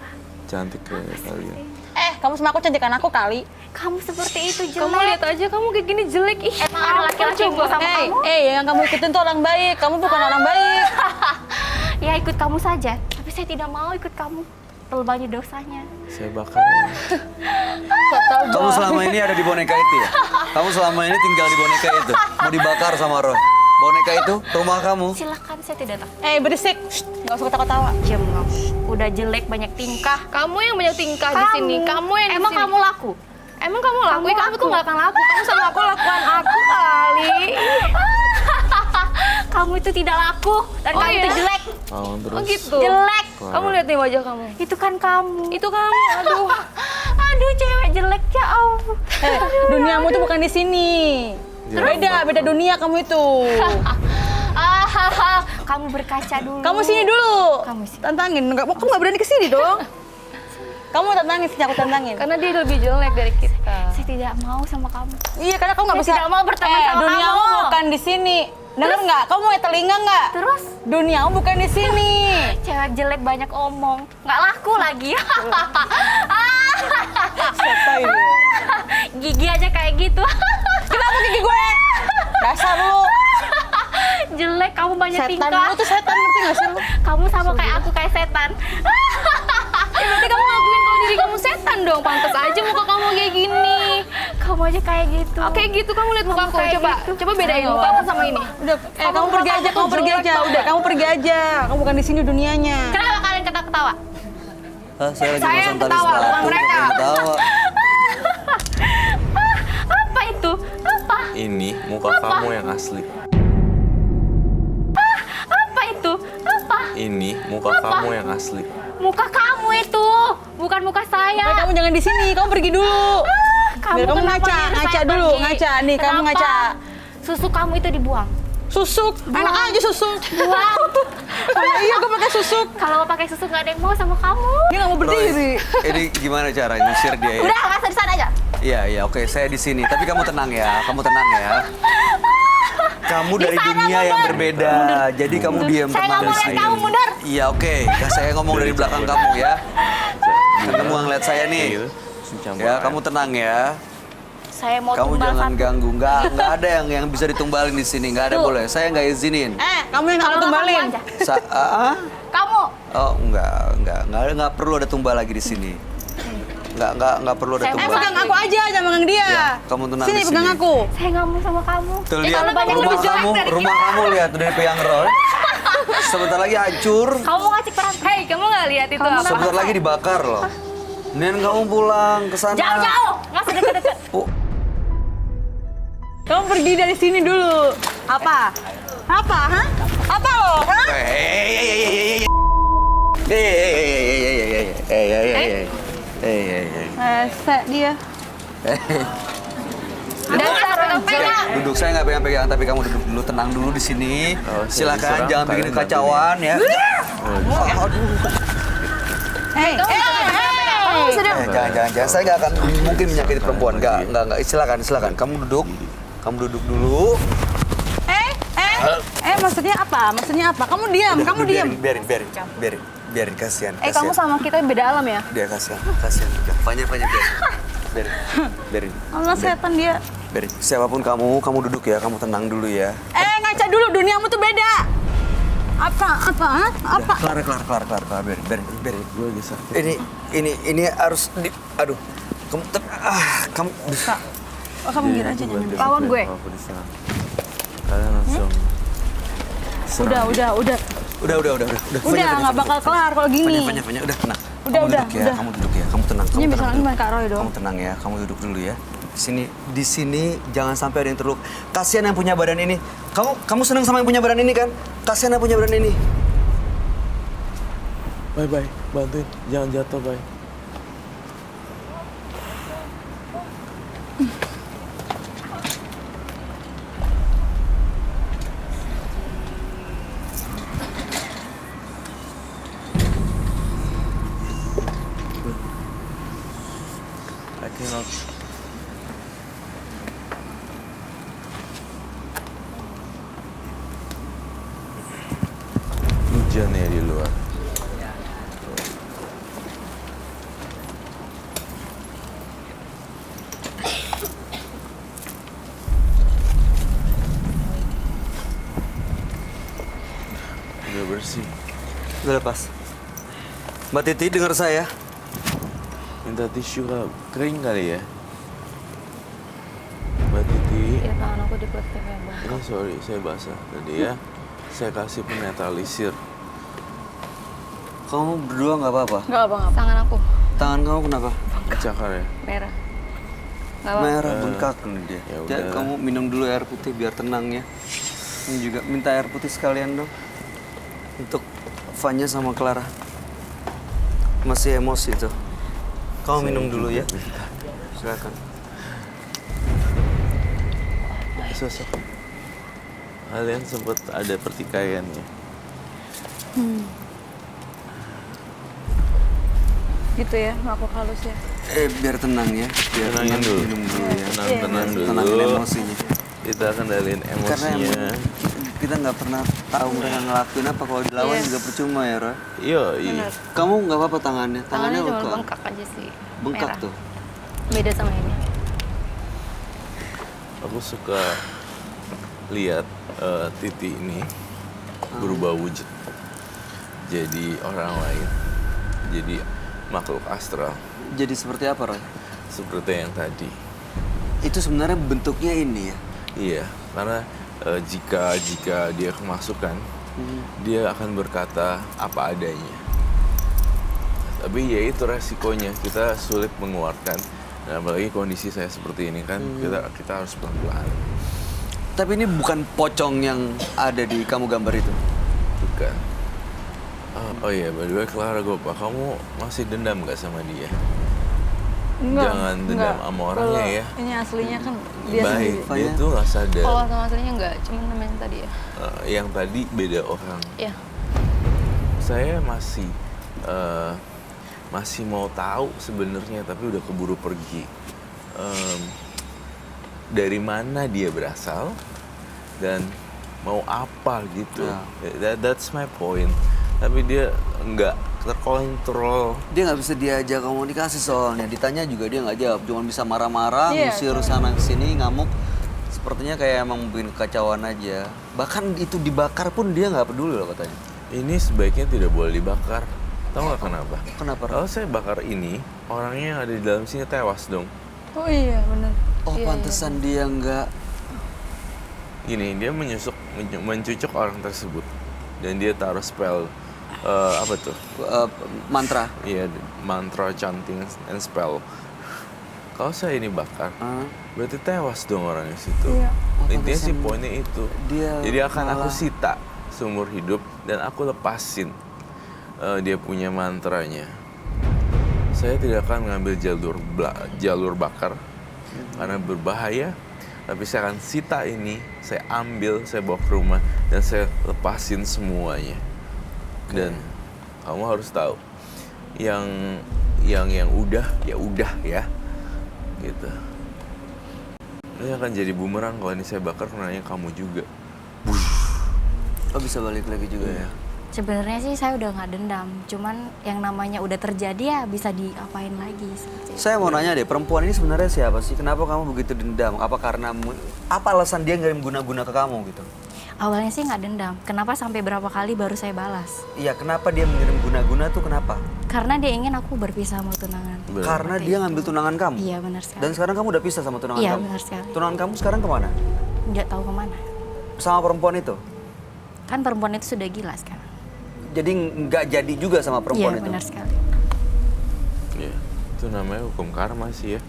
E: cantik kayak kalian.
F: Kamu sama aku cantikan aku kali.
G: Kamu seperti itu jelek.
F: Kamu lihat aja kamu kayak gini jelek. Ih,
G: Emang ada laki-laki yang mau sama kamu?
F: yang kamu ikutin tuh orang baik. Kamu bukan orang baik.
G: Ya ikut kamu saja. Tapi saya tidak mau ikut kamu. Terlalu banyak dosanya.
E: Saya bakar ya.
A: Kamu selama ini ada di boneka itu ya? Kamu selama ini tinggal di boneka itu? Mau dibakar sama Roy? Boneka itu rumah kamu?
G: Silakan, saya tidak tahu.
F: Berisik. Gak usah ketawa-tawa.
G: Diam kamu. Udah jelek banyak tingkah.
F: Kamu yang banyak tingkah di sini. Kamu yang
G: Emang kamu laku?
F: Emang kamu laku?
G: Kamu
F: Kamu tuh
G: laku.
F: gak akan laku. Kamu sama aku lakuan aku kali.
G: Kamu itu tidak laku dan kamu itu jelek.
E: Lawan terus.
F: Oh gitu.
G: Jelek.
E: Clara.
F: Kamu lihat nih wajah kamu.
G: Itu kan kamu.
F: Itu kamu. Aduh.
G: Aduh, cewek jelek ya ampun.
F: Duniamu tuh bukan di sini. Beda dunia kamu itu.
G: Kamu berkaca dulu.
F: Kamu sini dulu.
G: Kamu sini.
F: Tantangin. Kamu nggak berani kesini dong. Kamu tantangin, sini aku tantangin.
H: Karena dia lebih jelek dari kita.
G: Saya tidak mau sama kamu.
F: Iya, karena kamu nggak
G: Saya
F: bisa.
G: tidak mau berteman sama
F: duniamu
G: kamu.
F: bukan di sini. Dengar nggak? Kamu punya telinga nggak?
G: Terus
F: Duniamu bukan di sini.
G: cewek jelek banyak omong, nggak laku lagi.
F: Siapa ini?
G: Gigi aja kayak gitu.
F: Kenapa gigi gue? Dasar lu.
G: Jelek, kamu banyak
F: Setan
G: tingkah.
F: lu tuh setan, ngerti nggak sih lu?
G: Kamu sama kayak aku, kayak setan.
H: Berarti kamu ngakuin kalau diri kamu setan dong. Pantas aja muka kamu kayak gini.
G: Kamu aja kayak gitu.
H: Oke gitu, kamu lihat muka aku.
G: kayak
H: Coba,
G: gitu.
H: coba bedain muka aku sama ini.
F: Udah, kamu pergi aja, kamu pergi aja. Udah, kamu pergi aja. Kamu bukan di sini dunianya.
G: Kenapa kalian ketawa-ketawa?
A: Saya lagi
H: Saya
A: pasang
H: yang
A: tali
H: ketawa,
A: sepatu.
H: bukan mereka.
A: kok ketawa.
G: Apa itu? Apa?
E: Ini muka kamu yang asli.
G: Apa itu? Apa?
E: Ini muka kamu yang asli.
G: Muka kamu itu, bukan muka saya.
F: Kamu jangan di sini, kamu pergi dulu. Biar kamu
G: kenapa
F: ngaca,
G: nyuruh
F: ngaca
G: saya
F: dulu,
G: pergi?
F: ngaca. Nih, kamu
G: Kenapa?
F: ngaca.
G: Susu kamu itu dibuang.
F: Susuk, enak aja susuk.
G: Buang.
F: Iya, gue pakai susuk.
G: Kalau pakai susu nggak ada yang mau sama kamu.
F: Dia nggak mau berdiri.
A: Ini gimana cara ngusir dia ya?
G: Udah, nggak usah di sana aja.
A: Iya, iya, oke, saya di sini. Tapi kamu tenang ya, kamu tenang ya. kamu dari dunia yang berbeda. Jadi kamu diam
G: Saya nggak
A: tenang
G: mau
A: di
G: lihat
A: sini.
G: kamu, mundur.
A: Iya oke. Ya, saya ngomong dari belakang kamu ya. Kan kamu nggak ngeliat saya nih. Ya kamu tenang ya.
G: Saya mau
A: Kamu
G: tumbal
A: jangan
G: satu.
A: ganggu. Nggak ada yang bisa ditumbalin di sini. Nggak ada
G: Tuh.
A: boleh. Saya nggak izinin.
F: Kamu yang
G: Kalau
F: aku
G: nggak
F: tumbalin.
G: kamu aja. Kamu.
A: Oh nggak perlu ada tumbal lagi di sini. Nggak perlu ada
G: Saya
A: tumbal.
F: Pegang aku aja, jangan pegang dia.
A: Ya, kamu tenang
F: Sini
A: di
F: pegang
A: sini.
F: aku.
G: Saya nggak mau sama kamu.
A: Tuh lihat
G: kalau banyak
A: rumah
G: lebih jelek
A: kamu,
G: dari
A: rumah kamu lihat udah dipegang Roy. Sebentar lagi hancur.
G: Kamu ngasih peran.
H: Hei, kamu nggak lihat itu apa?
A: Sebentar lagi dibakar loh. Nen kamu pulang ke sana.
G: Jauh-jauh. Nggak sedeket-deket.
A: Oh,
F: Kamu pergi dari sini dulu. Apa? Apa? Hah? Apa lo? Hah? Saya dia.
G: Dasar orang pegang.
A: Duduk, saya nggak pegang-pegang, tapi kamu duduk dulu, tenang dulu di sini. Silakan, jangan bikin kekacauan ya. Jangan, saya nggak akan mungkin menyakiti perempuan. Nggak. Silakan. Kamu duduk dulu.
F: Maksudnya apa? Kamu diam, kamu diam.
A: Biarin, kasihan.
H: Kamu sama kita beda alam ya?
A: Dia kasihan. Udah, Fanya biarin.
F: Allah setan dia.
A: Biarin. Siapapun kamu duduk ya, kamu tenang dulu ya.
F: Ngaca dulu, duniamu tuh beda. Apa? Apa?
A: Clara, biarin.
E: Gue lagi sakit.
A: Ini harus aduh. Kamu
F: Kamu gini aja jangan.
H: Lawan gue.
E: Aku diserang. Kalian langsung serang.
F: Udah.
A: Udah.
F: Udah, nggak bakal kelar kalau gini.
A: Fanya, udah tenang.
F: Udah.
A: Kamu duduk ya, kamu tenang.
F: Ini bisa main Kak Roy dong.
A: Kamu tenang ya, kamu duduk dulu ya. Di sini jangan sampai ada yang terluka. Kasihan yang punya badan ini. Kamu senang sama yang punya badan ini kan? Kasihan yang punya badan ini.
E: Bye, bantuin. Jangan jatuh, bye. I cannot. Hujan ya di luar. Udah bersih.
A: Udah lepas. Mbak Titi dengar saya.
E: Minta tisu kering kali ya. Mbak Titi.
B: Ya tangan aku dipletek ya bang.
E: Ini sorry, saya basah tadi ya. Saya kasih penetralisir.
A: Kamu berdua nggak apa-apa?
F: Nggak apa.
B: Tangan aku
A: Tangan kamu kenapa?
E: Cakar ya?
B: merah. Nggak apa.
A: Merah bengkak nih dia.
E: Ya
A: Ya,
E: udah.
A: kamu minum dulu air putih biar tenang ya. Ini juga minta air putih sekalian dong. Untuk Fanya sama Clara. Masih emosi tuh. Kamu minum dulu ya. Silakan.
E: Sosok kalian sempat ada pertikaian ya?
F: Gitu ya, aku halus ya.
A: Biar tenang ya. Biar
E: Tenangin
A: tenang,
E: dulu.
A: minum dulu ya.
E: Tenang dulu.
A: Tenangin emosinya.
E: Kita kendalin
A: Karena
E: emosinya.
A: kita nggak pernah tahu mereka ngelakuin apa, kalau dilawan juga percuma ya, Roy.
E: Iya.
A: Kamu nggak apa-apa tangannya?
B: Tangannya cuma
A: luka.
B: bengkak aja sih.
A: Bengkak
B: merah.
A: tuh.
B: Beda sama ini.
E: Aku suka lihat Titi ini berubah wujud. Jadi orang lain. Jadi makhluk astral.
A: Jadi seperti apa, Roy?
E: Seperti yang tadi.
A: Itu sebenarnya bentuknya ini ya.
E: Iya, karena jika dia kemasukan, dia akan berkata apa adanya. Tapi ya itu resikonya, kita sulit mengeluarkan. Dan apalagi kondisi saya seperti ini kan, kita harus pelan-pelan.
A: Tapi ini bukan pocong yang ada di kamu gambar itu.
E: Bukan. Oh iya, by the way, Clara Gopa, kamu masih dendam gak sama dia? Jangan dendam sama orangnya ya.
F: Ini aslinya kan dia
E: Baik,
F: sendiri.
E: dia tuh gak sadar.
B: Kalau sama aslinya enggak, cuman namanya tadi ya.
E: Yang tadi beda orang.
B: Iya.
E: Saya masih mau tahu sebenarnya, tapi udah keburu pergi. Dari mana dia berasal dan mau apa gitu.
A: Ya.
E: That's my point. Tapi dia nggak terkontrol.
A: Dia nggak bisa diajak komunikasi soalnya. Ditanya juga dia nggak jawab. Cuma bisa marah-marah,
F: Iya,
A: ngusir sana sini, ngamuk. Sepertinya kayak emang bikin kekacauan aja. Bahkan itu dibakar pun dia nggak peduli loh katanya.
E: Ini sebaiknya tidak boleh dibakar. Tahu nggak kenapa?
A: Kenapa?
E: Kalau saya bakar ini, orangnya yang ada di dalam sini tewas dong.
F: Oh iya benar.
A: Oh
F: Iya,
A: pantesan dia nggak.
E: Gini, dia mencucuk orang tersebut. Dan dia taruh spell, apa tuh?
A: Mantra.
E: Iya, mantra, chanting, and spell. Kalau saya ini bakar, berarti tewas dong orangnya situ.
F: Iya.
E: Intinya sih poinnya itu. Jadi akan aku
A: malah-
E: sita seumur hidup dan aku lepasin dia punya mantranya. Saya tidak akan mengambil jalur bakar karena berbahaya. Tapi saya akan sita ini, saya ambil, saya bawa ke rumah dan saya lepasin semuanya. Dan kamu harus tahu, yang udah ya udah ya, gitu. Ini akan jadi bumerang kalau ini saya bakar kenanya kamu juga.
A: Oh bisa balik lagi juga ya.
G: Sebenarnya sih saya udah nggak dendam, cuman yang namanya udah terjadi ya bisa diapain lagi seperti itu.
A: Saya mau nanya deh, perempuan ini sebenarnya siapa sih? Kenapa kamu begitu dendam? Apa karena apa alasan dia ngirim guna-guna ke kamu gitu?
G: Awalnya sih nggak dendam, kenapa sampai berapa kali baru saya balas?
A: Iya, kenapa dia mengirim guna-guna tuh kenapa?
G: Karena dia ingin aku berpisah sama tunangan.
E: Benar.
A: Karena dia ngambil tunangan kamu.
G: Iya benar sekali.
A: Dan sekarang kamu udah pisah sama tunangan
G: Iya
A: kamu.
G: benar sekali.
A: Tunangan kamu sekarang kemana?
G: Nggak tahu kemana.
A: Sama perempuan itu.
G: Kan perempuan itu sudah gila sekarang.
A: Jadi nggak jadi juga sama perempuan
G: Iya
A: itu.
G: benar sekali.
E: Iya, itu namanya hukum karma sih ya.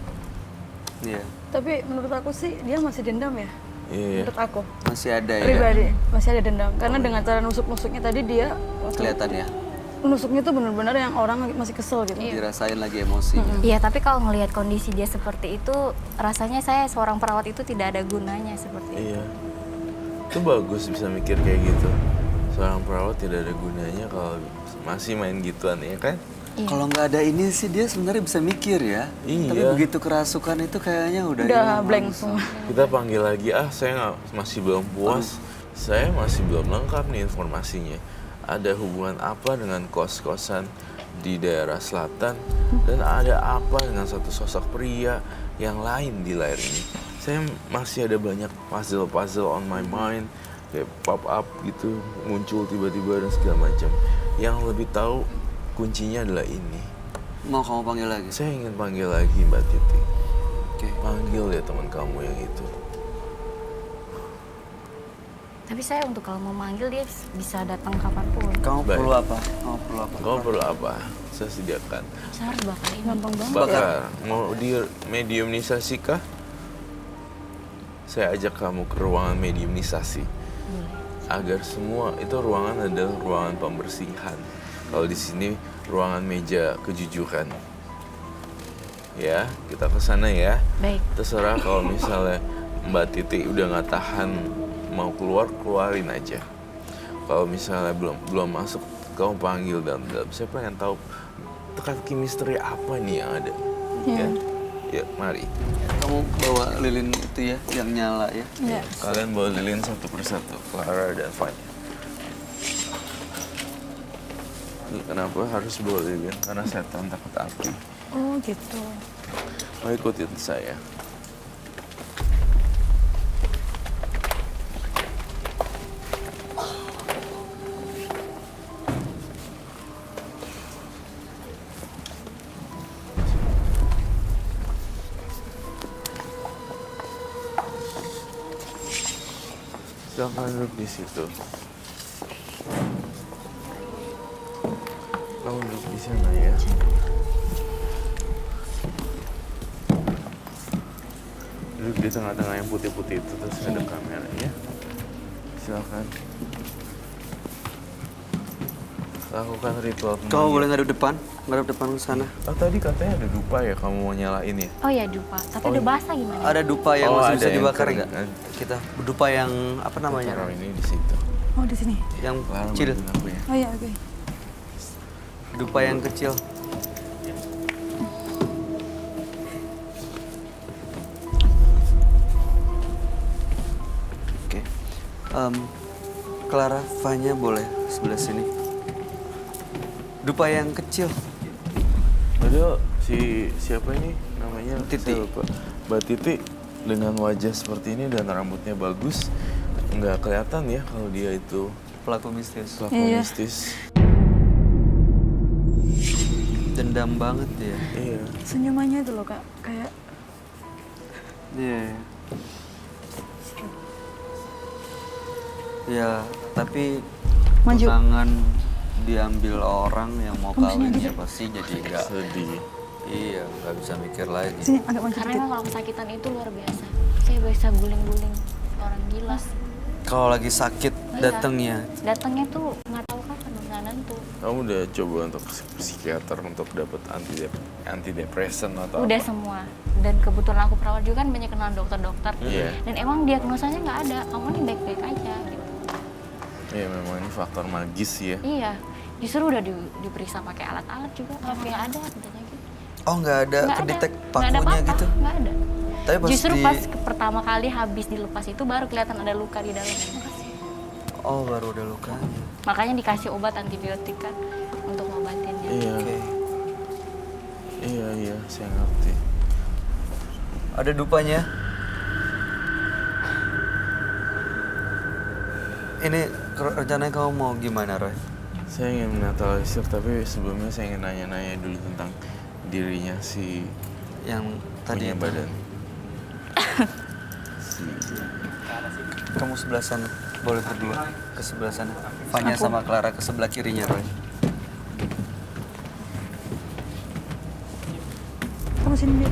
A: Iya.
F: Tapi menurut aku sih dia masih dendam ya.
E: Iya.
F: Menurut aku
A: Masih ada ya.
F: pribadi masih ada dendam karena dengan cara nusuk-nusuknya tadi dia
A: Kelihatan ya.
F: nusuknya tuh benar-benar yang orang masih kesel gitu.
A: Dirasain lagi emosinya.
G: Iya tapi kalau ngelihat kondisi dia seperti itu, rasanya saya seorang perawat itu tidak ada gunanya seperti itu.
E: Iya. Itu bagus bisa mikir kayak gitu. Seorang perawat tidak ada gunanya kalau masih main gituan ya kan?
G: Iya.
A: Kalau nggak ada ini sih dia sebenarnya bisa mikir ya.
E: Iya.
A: Tapi begitu kerasukan itu kayaknya udah
F: Udah
A: hilang
F: blank
A: langsung.
F: semua.
E: Kita panggil lagi, saya masih belum puas. Saya masih belum lengkap nih informasinya. Ada hubungan apa dengan kos-kosan di daerah selatan dan ada apa dengan satu sosok pria yang lain di layar ini. Saya masih ada banyak puzzle on my mind, kayak pop up gitu, muncul tiba-tiba dan segala macam. Yang lebih tahu kuncinya adalah ini.
A: Mau kamu panggil lagi?
E: Saya ingin panggil lagi Mbak Titi.
A: Oke.
E: Panggil ya teman kamu yang itu.
G: Tapi saya untuk kalau mau manggil dia bisa datang kapanpun.
A: Kamu
E: Baik.
A: perlu apa? Kamu perlu apa?
E: Kamu perlu apa? Saya sediakan.
G: Saya harus bakar ini.
F: Gampang banget.
E: Bakar. Mau di mediumisasi kah? Saya ajak kamu ke ruangan mediumisasi. Agar semua itu ruangan adalah ruangan pembersihan. Kalau di sini ruangan meja kejujuran. Ya, kita ke sana ya.
G: Baik.
E: Terserah kalau misalnya Mbak Titi udah nggak tahan mau keluar, keluarin aja. Kalau misalnya belum masuk, kamu panggil dalam-dalam. Saya pengen tahu teka-teki misteri apa nih yang ada. Ya, ya mari.
A: Kamu bawa lilin itu ya, yang nyala ya.
F: Iya.
E: Kalian bawa lilin satu persatu, Clara dan Fanya. Kenapa harus bawa lilin? Karena setan takut api.
F: Oh gitu.
E: Mau ikutin saya. Silakan duduk di situ. Kamu duduk di sana ya. Duduk di tengah-tengah yang putih-putih itu terus ada kameranya. Silakan. Lakukan ritual
A: Kamu
E: pemanggil.
A: boleh ngadep depan ke sana.
E: Oh, tadi katanya ada dupa ya kamu mau nyalain ya?
G: Oh ya dupa, tapi
E: Oh,
G: udah
E: iya.
G: basah gimana?
A: Ada dupa yang
E: Oh,
A: masih
E: ada
A: bisa
E: yang
A: dibakar
E: kering.
A: nggak? Kita dupa yang apa namanya?
E: Taruh ini di situ.
F: Oh di sini.
A: Yang
E: Clara,
A: kecil.
E: bantuin aku ya.
F: Oh iya oke.
A: Dupa yang kecil. Oke. Clara, Fanya boleh sebelah sini. Dupa yang kecil.
E: Padahal siapa ini namanya?
A: Titi.
E: Saya lupa. Mbak Titi dengan wajah seperti ini dan rambutnya bagus, nggak kelihatan ya kalau dia itu
A: Pelaku mistis.
E: pelaku mistis.
A: Dendam banget dia.
E: Iya.
F: Senyumannya itu loh Kak, kayak
A: Iya. Ya, tapi
F: Maju.
A: tunangan diambil orang yang mau kawin ya pasti jadi enggak.
E: Sedih.
A: Iya, nggak bisa mikir lagi.
F: sini agak maju
G: Karena
F: dikit.
G: memang kalau kesakitan itu luar biasa. Saya bisa guling-guling orang gila.
A: Kalau lagi sakit datangnya.
G: Datangnya tuh nggak tahu kapan, nggak nentu.
E: Kamu udah coba untuk psikiater untuk dapat antidepresan atau
G: Udah
E: apa?
G: semua. Dan kebetulan aku perawat juga kan banyak kenal dokter-dokter.
E: Iya.
G: Dan emang diagnosanya nggak ada. Kamu nih baik-baik aja gitu.
E: Iya, memang ini faktor magis ya.
G: Iya. Justru udah diperiksa pakai alat-alat juga, tapi nggak ada katanya gitu.
A: Oh, nggak ada
G: Nggak
A: kedetek
G: ada. Nggak ada
A: pakunya
G: apa-apa,
A: gitu.
G: nggak ada.
A: Tapi pas
G: Justru
A: di-
G: pas pertama kali habis dilepas itu baru kelihatan ada luka di dalam.
A: Oh, baru ada lukanya.
G: Makanya dikasih obat antibiotik kan untuk ngobatinnya.
E: Iya.
A: Oke.
E: Iya, saya ngerti.
A: Ada dupanya. Ini rencananya kamu mau gimana, Roy?
E: Saya ingin menaturalisir, tapi sebelumnya saya ingin nanya-nanya dulu tentang dirinya si
A: Yang tadi
E: punya
A: itu.
E: badan.
A: Kamu sebelah sana, boleh berdua ke sebelah sana. Fanya sama Clara ke sebelah kirinya, Roy.
F: Kamu sini dia.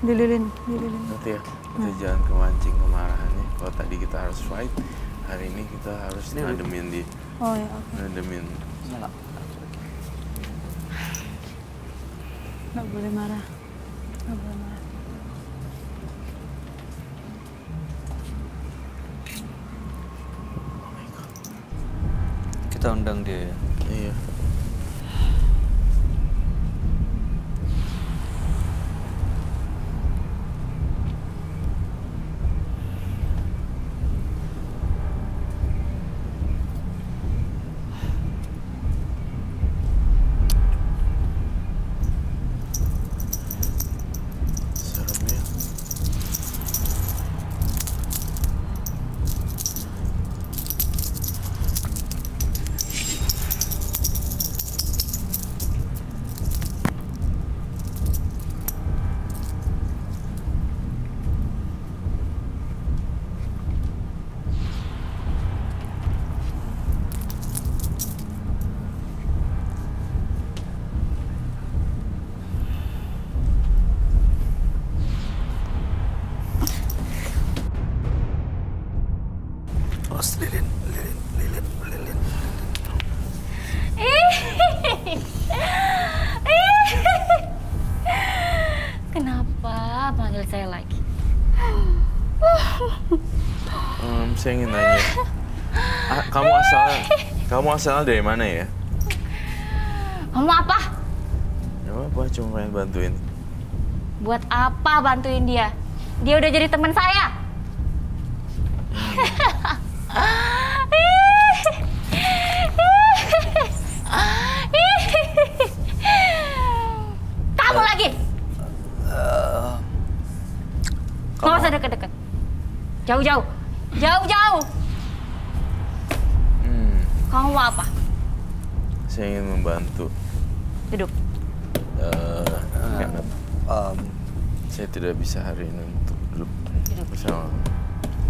F: Dililin.
E: Nanti ya, kita jangan kemancing kemarahannya. Kalau tadi kita harus fight, hari ini kita harus ngademin dia.
F: Oh ya, oke.
E: Ngademin.
F: Nggak boleh marah. Nggak boleh marah.
A: Kita undang dia ya.
E: Iya. Serem ya.
A: Oh, lilin.
G: Kenapa panggil saya lagi?
E: Saya ingin nanya. Kamu asalnya dari mana ya?
G: Kamu apa?
E: Ya apa, cuma pengen bantuin.
G: Buat apa bantuin dia? Dia udah jadi teman saya. Kamu lagi? Nggak usah deket-deket. Jauh-jauh. Jauh-jauh. Kamu mau apa?
E: Saya ingin membantu.
G: Duduk.
E: Karena saya tidak bisa hari ini untuk duduk bersama.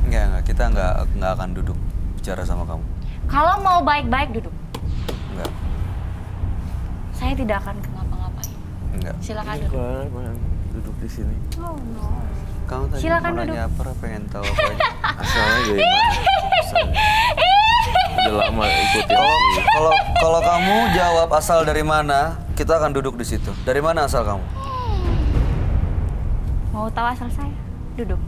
A: Enggak, kita nggak akan duduk bicara sama kamu.
G: Kalau mau baik-baik duduk.
A: Enggak,
G: Saya tidak akan ngapa-ngapain.
A: enggak.
G: Silakan
E: Ini
G: duduk.
E: Clara pengen duduk di sini.
G: Oh no.
A: Kamu tadi
G: Silakan
A: mau nanya apa? Pengen tahu apa aja.
E: Asalnya dari mana? Udah lama ikutin sih.
A: Kalau kamu jawab asal dari mana, kita akan duduk di situ. Dari mana asal kamu?
G: Mau tahu asal saya? Duduk.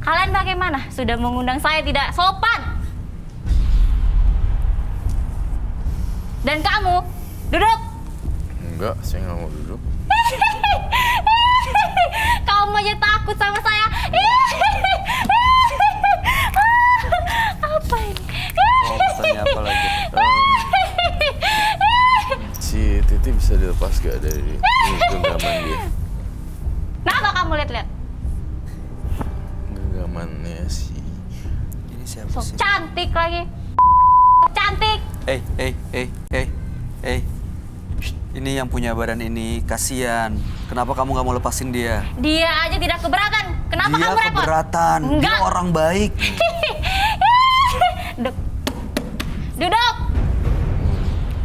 G: Kalian bagaimana? Sudah mengundang saya tidak sopan. Dan kamu, duduk.
E: Enggak, saya nggak mau duduk.
G: kamu aja takut sama saya. Apa ini?
A: Oh, tanya apa lagi?
E: Si Titi bisa dilepas gak dari genggaman dia?
G: Kenapa kamu lihat-lihat?
E: Genggamannya si...
A: Ini siapa
G: So
A: sih?
G: cantik lagi. Cantik.
A: Shh, ini yang punya badan ini, kasihan. Kenapa kamu nggak mau lepasin dia?
G: Dia aja tidak keberatan. Kenapa
A: Dia
G: kamu repot?
A: keberatan. Dia
G: Enggak.
A: orang baik.
G: Duduk. Duduk.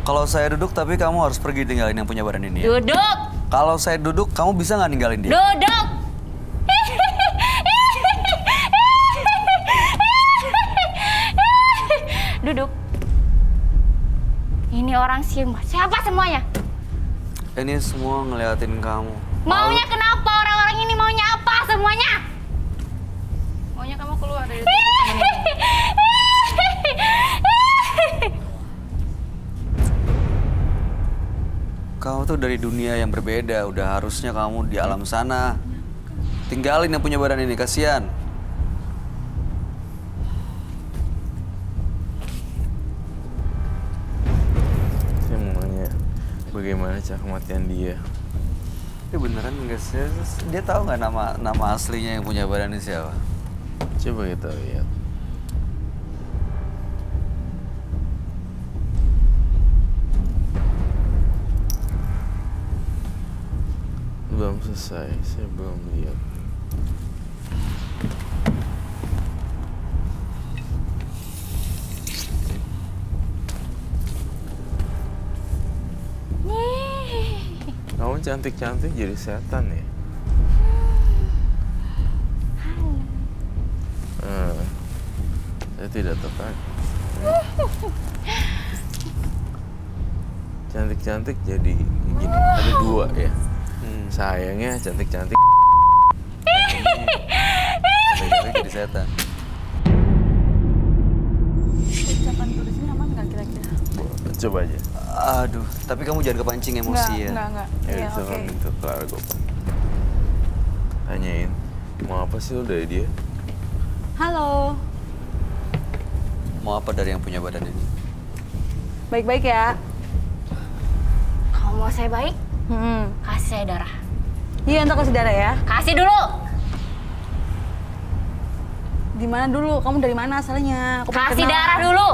A: Kalau saya duduk, tapi kamu harus pergi tinggalin yang punya badan ini. Ya?
G: Duduk.
A: Kalau saya duduk, kamu bisa nggak ninggalin dia?
G: Duduk. Duduk. Ini orang siapa semuanya?
A: Ini semua ngeliatin kamu.
G: Maunya kenapa orang-orang ini maunya apa semuanya?
B: Maunya kamu keluar dari
A: Kamu tuh dari dunia yang berbeda. Udah harusnya kamu di alam sana. Tinggalin yang punya badan ini, kasihan.
E: Saya mau nanya bagaimana cara kematian dia.
A: Ini beneran nggak sih? Dia tahu nggak nama aslinya yang punya badan ini siapa?
E: Coba kita lihat. Belum selesai, saya belum lihat. Kamu cantik-cantik jadi setan ya? Saya tidak tertarik. Cantik-cantik jadi gini, ada dua ya. Sayangnya cantik-cantik.
A: Cantik-cantik jadi setan.
F: Ucapan tulisnya aman nggak kira-kira?
E: Coba aja.
A: Aduh, tapi kamu jangan kepancing emosi ya.
F: Enggak.
E: Ya,
F: Iya,
E: bisa
F: oke.
E: kan minta Clara Gopa. Tanyain, mau apa sih lo dari dia?
F: Halo,
A: Mau apa dari yang punya badan ini?
F: baik-baik ya.
G: Kamu mau saya baik?
F: Hmm.
G: Kasih saya darah.
F: Iya, ntar kasih darah ya.
G: Kasih dulu.
F: Di mana dulu? Kamu dari mana asalnya? Aku pengen
G: Kasih
F: kenalan.
G: darah dulu.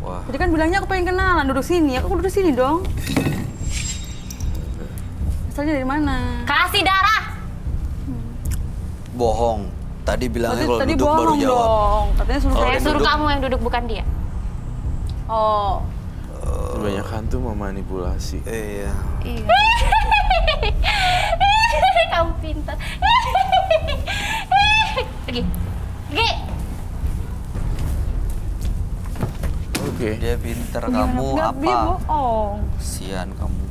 A: Wah,
F: Tadi kan bilangnya aku pengen kenalan, duduk sini. Aku duduk sini dong. Asalnya dari mana?
G: Kasih darah.
A: bohong. Tadi bilangnya kalau
F: Tadi
A: duduk baru
F: bohong
A: jawab.
F: dong. Katanya suruh
A: Kalau
G: Saya
A: dia
G: suruh
A: duduk-
G: kamu yang duduk bukan dia.
F: Oh,
E: Banyak hantu memanipulasi.
A: Iya.
B: Iya.
G: Kamu pintar. Pergi. Pergi.
E: Oke.
A: Dia pinter,
F: gimana?
A: kamu
F: Nggak, dia
A: apa?
F: bohong.
A: Kasihan kamu.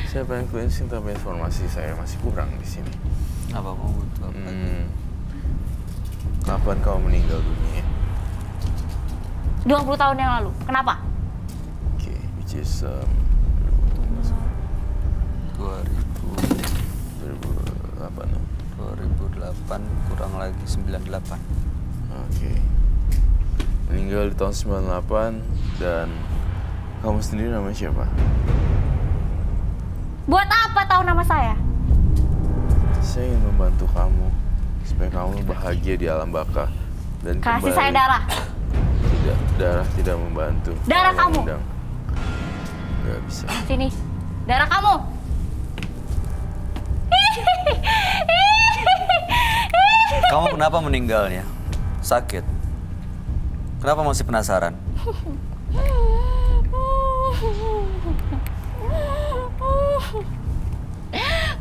E: Saya pengen cleansing tapi informasi saya masih kurang di sini.
A: Apa kamu butuh apa?
E: Kapan kau meninggal dunia?
G: 20 tahun yang lalu. Kenapa?
E: Oke, which is 2008.
A: 2008 kurang lagi 98.
E: Oke. Meninggal di tahun 98 dan kamu sendiri namanya siapa?
G: Buat apa tahu nama saya?
E: Saya ingin membantu kamu supaya kamu bahagia di alam baka dan
G: Kasih
E: kembali.
G: saya darah.
E: Tidak, darah tidak membantu.
G: Darah kamu.
E: Nggak bisa.
G: Sini. Darah kamu.
A: Kamu kenapa meninggalnya? Sakit? Kenapa masih penasaran?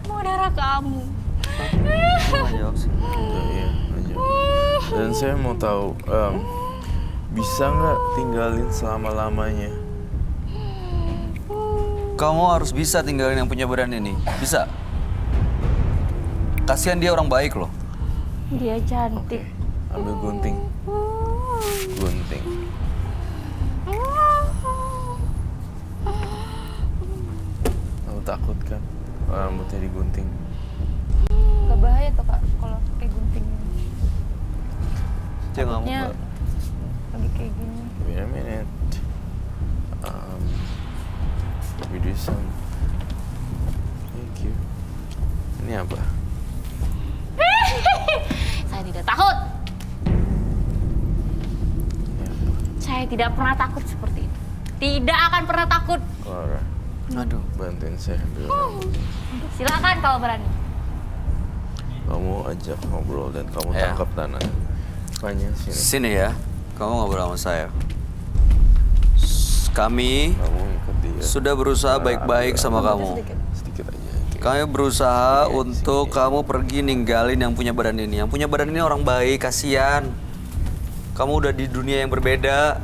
G: Mau darah kamu.
A: Kamu nggak jawab sih.
E: Iya, aja. Dan saya mau tahu, bisa nggak tinggalin selama-lamanya?
A: Kamu harus bisa tinggalin yang punya badan ini. Bisa. Kasihan dia orang baik loh.
G: Dia
E: Oke,
G: cantik.
E: ambil gunting. Gunting. Kamu takut kan? rambutnya digunting.
B: Gak bahaya tuh Kak kalau kayak gunting ini.
A: Dia nggak mau.
B: Takutnya lagi kayak gini.
E: Wait a minute. We do some. Thank you. Ini apa?
G: Saya tidak takut.
E: Ini apa?
G: Saya tidak pernah takut seperti itu. Tidak akan pernah takut.
E: Clara,
A: Aduh.
E: bantuin saya ambil rambut.
G: Silakan kalau berani.
E: Kamu ajak ngobrol dan kamu
A: Ya.
E: tangkap tanah. Fanya sini.
A: Sini ya, kamu ngobrol sama saya. Kami
E: Kamu ikut dia.
A: sudah berusaha baik-baik sama kamu.
E: Sedikit aja.
A: Kami berusaha untuk kamu pergi ninggalin yang punya badan ini. Yang punya badan ini orang baik, kasihan. Kamu udah di dunia yang berbeda.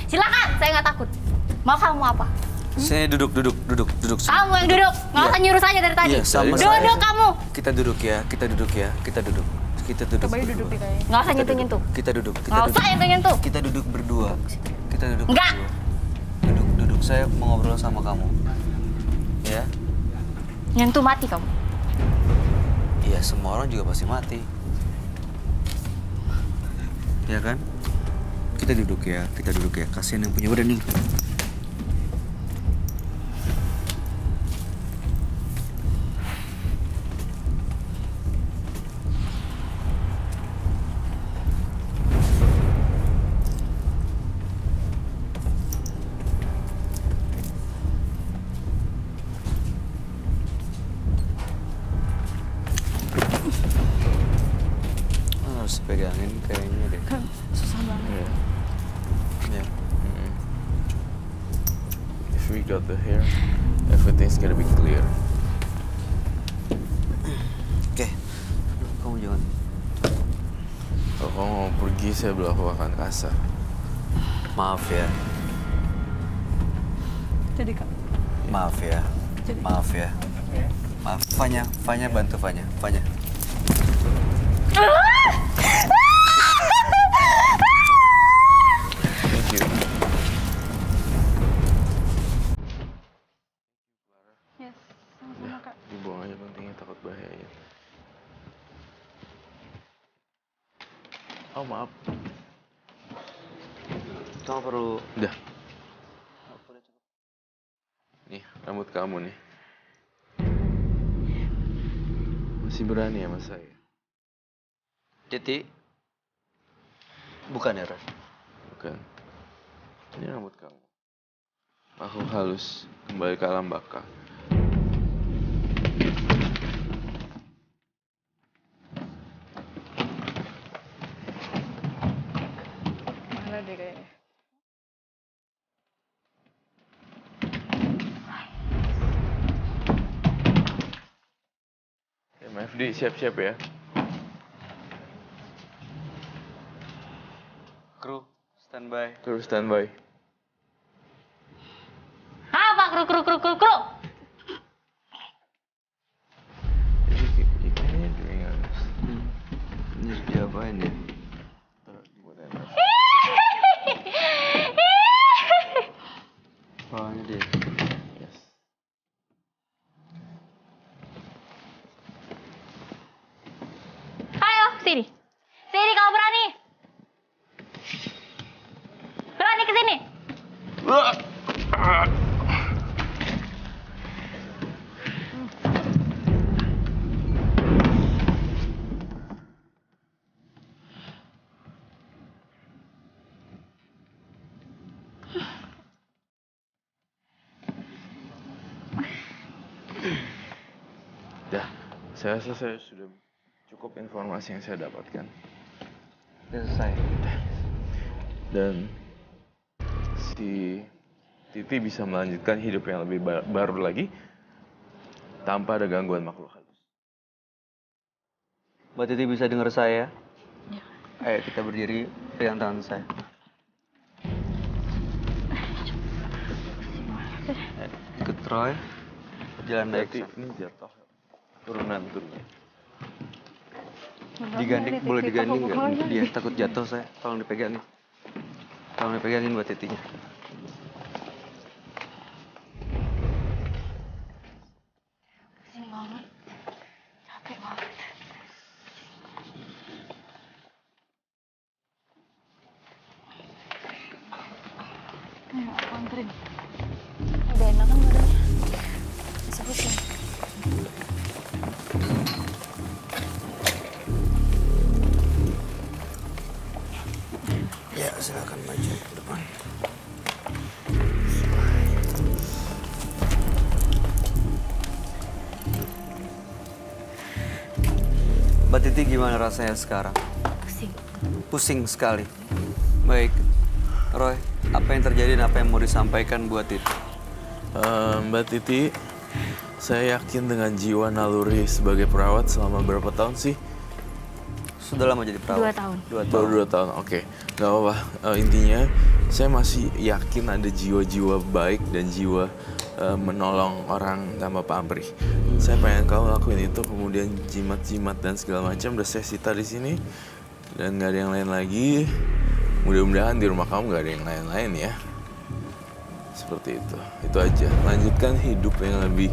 G: Silakan, saya nggak takut. Mau kamu apa?
A: Sini duduk.
G: Kamu yang duduk. Nggak
A: Iya.
G: usah nyuruh saja dari tadi.
A: Iya, sama
G: Duduk
A: saya.
G: kamu.
A: Kita duduk ya, kita duduk.
B: Coba duduk deh kayaknya.
G: Nggak usah nyentuh-nyentuh.
A: Kita duduk.
G: Nggak usah nyentuh-nyentuh.
A: Kita duduk berdua. Kita duduk
G: Enggak.
A: berdua. Duduk. Saya mau ngobrol sama kamu. Ya?
G: Nyentuh mati kamu.
A: Iya, semua orang juga pasti mati. Ya kan? Kita duduk ya. Kasihan yang punya badan nih. Harus pegangin kayaknya deh.
B: Susah banget.
E: Yeah.
A: Ya.
E: If we got the hair, everything's gonna be clear.
A: Oke. Kamu jangan.
E: Kalau kamu mau pergi, saya berlakukan kasar.
A: Maaf ya.
B: Jadi Kak.
A: Maaf ya. Maaf. Fanya bantu Fanya.
E: Thank you.
B: Yes, sama-sama Kak.
E: Dibuang aja pentingnya, takut bahaya. Oh maaf.
A: Kamu perlu.
E: Udah. Nih, rambut kamu nih. Masih berani sama saya?
A: Titi. Bukan ya, Ren?
E: Bukan. Ini rambut kamu. Aku halus, kembali ke alam baka.
B: Mana deh kayaknya.
E: MFD siap-siap ya.
A: Kru, standby.
E: Terus standby.
G: Apa kru.
E: You kayaknya doing honest.
A: Ini diapain ya?
E: Buat enak.
A: Apanya dia?
E: Yes.
G: Ayo, sini. Sini kalau berani. Berani ke sini.
E: Dah, saya rasa saya sudah cukup informasi yang saya dapatkan.
A: Selesai.
E: Dan si Titi bisa melanjutkan hidup yang lebih baru lagi tanpa ada gangguan makhluk halus.
A: Mbak Titi bisa dengar saya? Ya. Ayo kita berdiri, pegang tangan saya. Ikut Troy. Jalan naik.
E: Berarti ini jatuh. Turunan.
A: Diganding, boleh diganding nggak? Dia takut jatuh saya. Tolong dipegangin. Tolong dipegangin buat Titinya.
G: Pusing banget. Capek banget. Ayo, aku anterin. Udah enak kan badannya? Bisa pusing.
A: Ya, silakan maju ke depan. Mbak Titi gimana rasanya sekarang?
G: Pusing.
A: Pusing sekali. Baik, Roy, apa yang terjadi dan apa yang mau disampaikan buat Titi?
E: Mbak Titi, saya yakin dengan jiwa naluri sebagai perawat selama berapa tahun sih?
A: Sudah lama jadi perawat?
G: 2 tahun.
A: 2 tahun.
E: Baru 2 tahun, oke. Gak apa-apa. Intinya, saya masih yakin ada jiwa-jiwa baik dan jiwa menolong orang tanpa pamrih. Saya pengen kamu lakuin itu, kemudian jimat-jimat dan segala macam udah saya sita di sini. Dan gak ada yang lain lagi. Mudah-mudahan di rumah kamu gak ada yang lain-lain ya. Seperti itu. Itu aja. Lanjutkan hidup yang lebih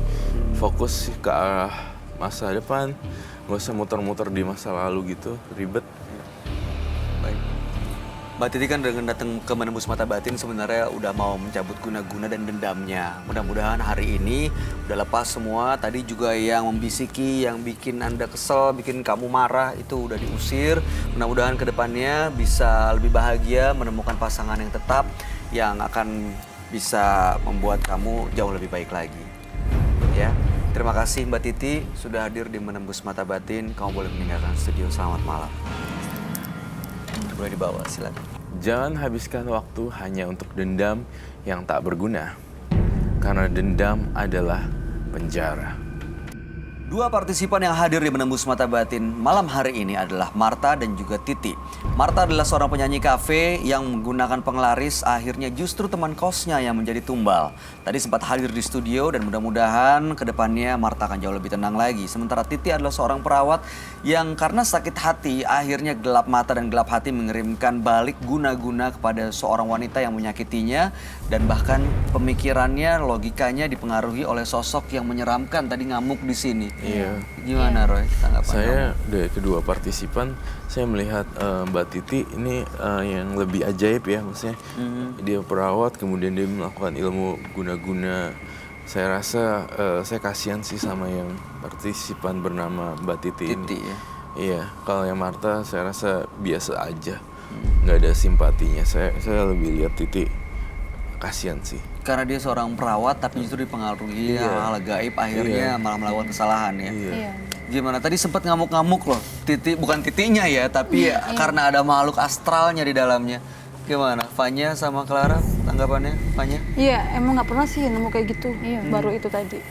E: fokus ke arah masa depan. Gak usah muter-muter di masa lalu gitu, ribet.
A: Baik. Mbak Titi kan dengan datang ke Menembus Mata Batin sebenarnya udah mau mencabut guna-guna dan dendamnya. Mudah-mudahan hari ini udah lepas semua. Tadi juga yang membisiki, yang bikin Anda kesel, bikin kamu marah itu udah diusir. Mudah-mudahan kedepannya bisa lebih bahagia, menemukan pasangan yang tetap yang akan bisa membuat kamu jauh lebih baik lagi. Ya. Terima kasih Mbak Titi sudah hadir di Menembus Mata Batin. Kamu boleh meninggalkan studio. Selamat malam. Boleh dibawa, silakan.
E: Jangan habiskan waktu hanya untuk dendam yang tak berguna. Karena dendam adalah penjara.
A: 2 partisipan yang hadir di Menembus Mata Batin malam hari ini adalah Marta dan juga Titi. Marta adalah seorang penyanyi kafe yang menggunakan penglaris, akhirnya justru teman kosnya yang menjadi tumbal. Tadi sempat hadir di studio dan mudah-mudahan kedepannya Marta akan jauh lebih tenang lagi. Sementara Titi adalah seorang perawat yang karena sakit hati akhirnya gelap mata dan gelap hati mengirimkan balik guna-guna kepada seorang wanita yang menyakitinya. Dan bahkan pemikirannya, logikanya dipengaruhi oleh sosok yang menyeramkan tadi ngamuk di sini.
E: Iya.
A: Gimana Roy tanggapan
E: Saya
A: kamu?
E: dari kedua partisipan, saya melihat Mbak Titi ini yang lebih ajaib ya, maksudnya dia perawat kemudian dia melakukan ilmu guna-guna. Saya rasa saya kasihan sih sama yang partisipan bernama Mbak Titi ini.
A: Ya?
E: Iya, kalau yang Marta saya rasa biasa aja, nggak ada simpatinya. Saya lebih lihat Titi kasihan sih.
A: Karena dia seorang perawat tapi justru dipengaruhi hal gaib akhirnya malah melakukan kesalahan ya.
E: Iya.
A: Gimana tadi sempat ngamuk-ngamuk loh. Titi bukan titinya ya, tapi karena ada makhluk astralnya di dalamnya. Gimana? Fanya sama Clara tanggapannya? Fanya?
F: Iya, emang nggak pernah sih nemu kayak gitu. Baru itu tadi.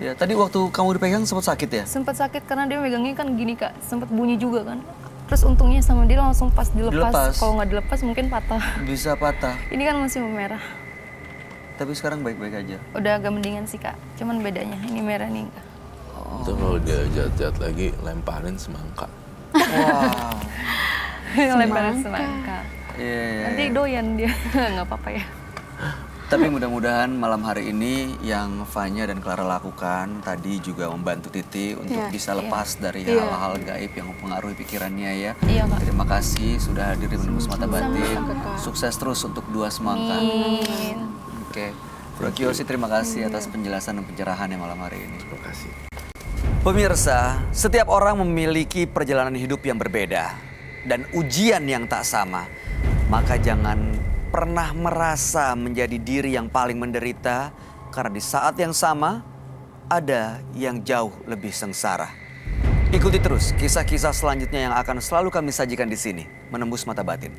A: Ya, tadi waktu kamu dipegang sempat sakit ya?
B: Sempat sakit karena dia megangnya kan gini Kak, sempat bunyi juga kan. Terus untungnya sama dia langsung pas dilepas. Kalau nggak dilepas mungkin patah.
A: Bisa patah.
B: Ini kan masih memerah.
A: Tapi sekarang baik-baik aja.
B: Udah agak mendingan sih Kak, cuman bedanya ini merah nih Kak.
E: Itu kalau dia jahat-jahat lagi lemparin semangka.
A: Wow.
B: Lemparan semangka.
A: Iya.
B: Nanti doyan dia, nggak apa-apa ya.
A: Tapi mudah-mudahan malam hari ini yang Fanya dan Clara lakukan tadi juga membantu Titi untuk bisa lepas dari hal-hal gaib yang mempengaruhi pikirannya ya.
B: Iya, Kak.
A: Terima kasih sudah hadir di Menembus Mata Batin. Sukses terus untuk 2 semangka.
B: Amin.
A: Oke. Bro Kiyoshi, terima kasih atas penjelasan dan pencerahannya malam hari ini.
E: Terima kasih.
A: Pemirsa, setiap orang memiliki perjalanan hidup yang berbeda dan ujian yang tak sama. Maka jangan pernah merasa menjadi diri yang paling menderita, karena di saat yang sama ada yang jauh lebih sengsara. Ikuti terus kisah-kisah selanjutnya yang akan selalu kami sajikan di sini, Menembus Mata Batin.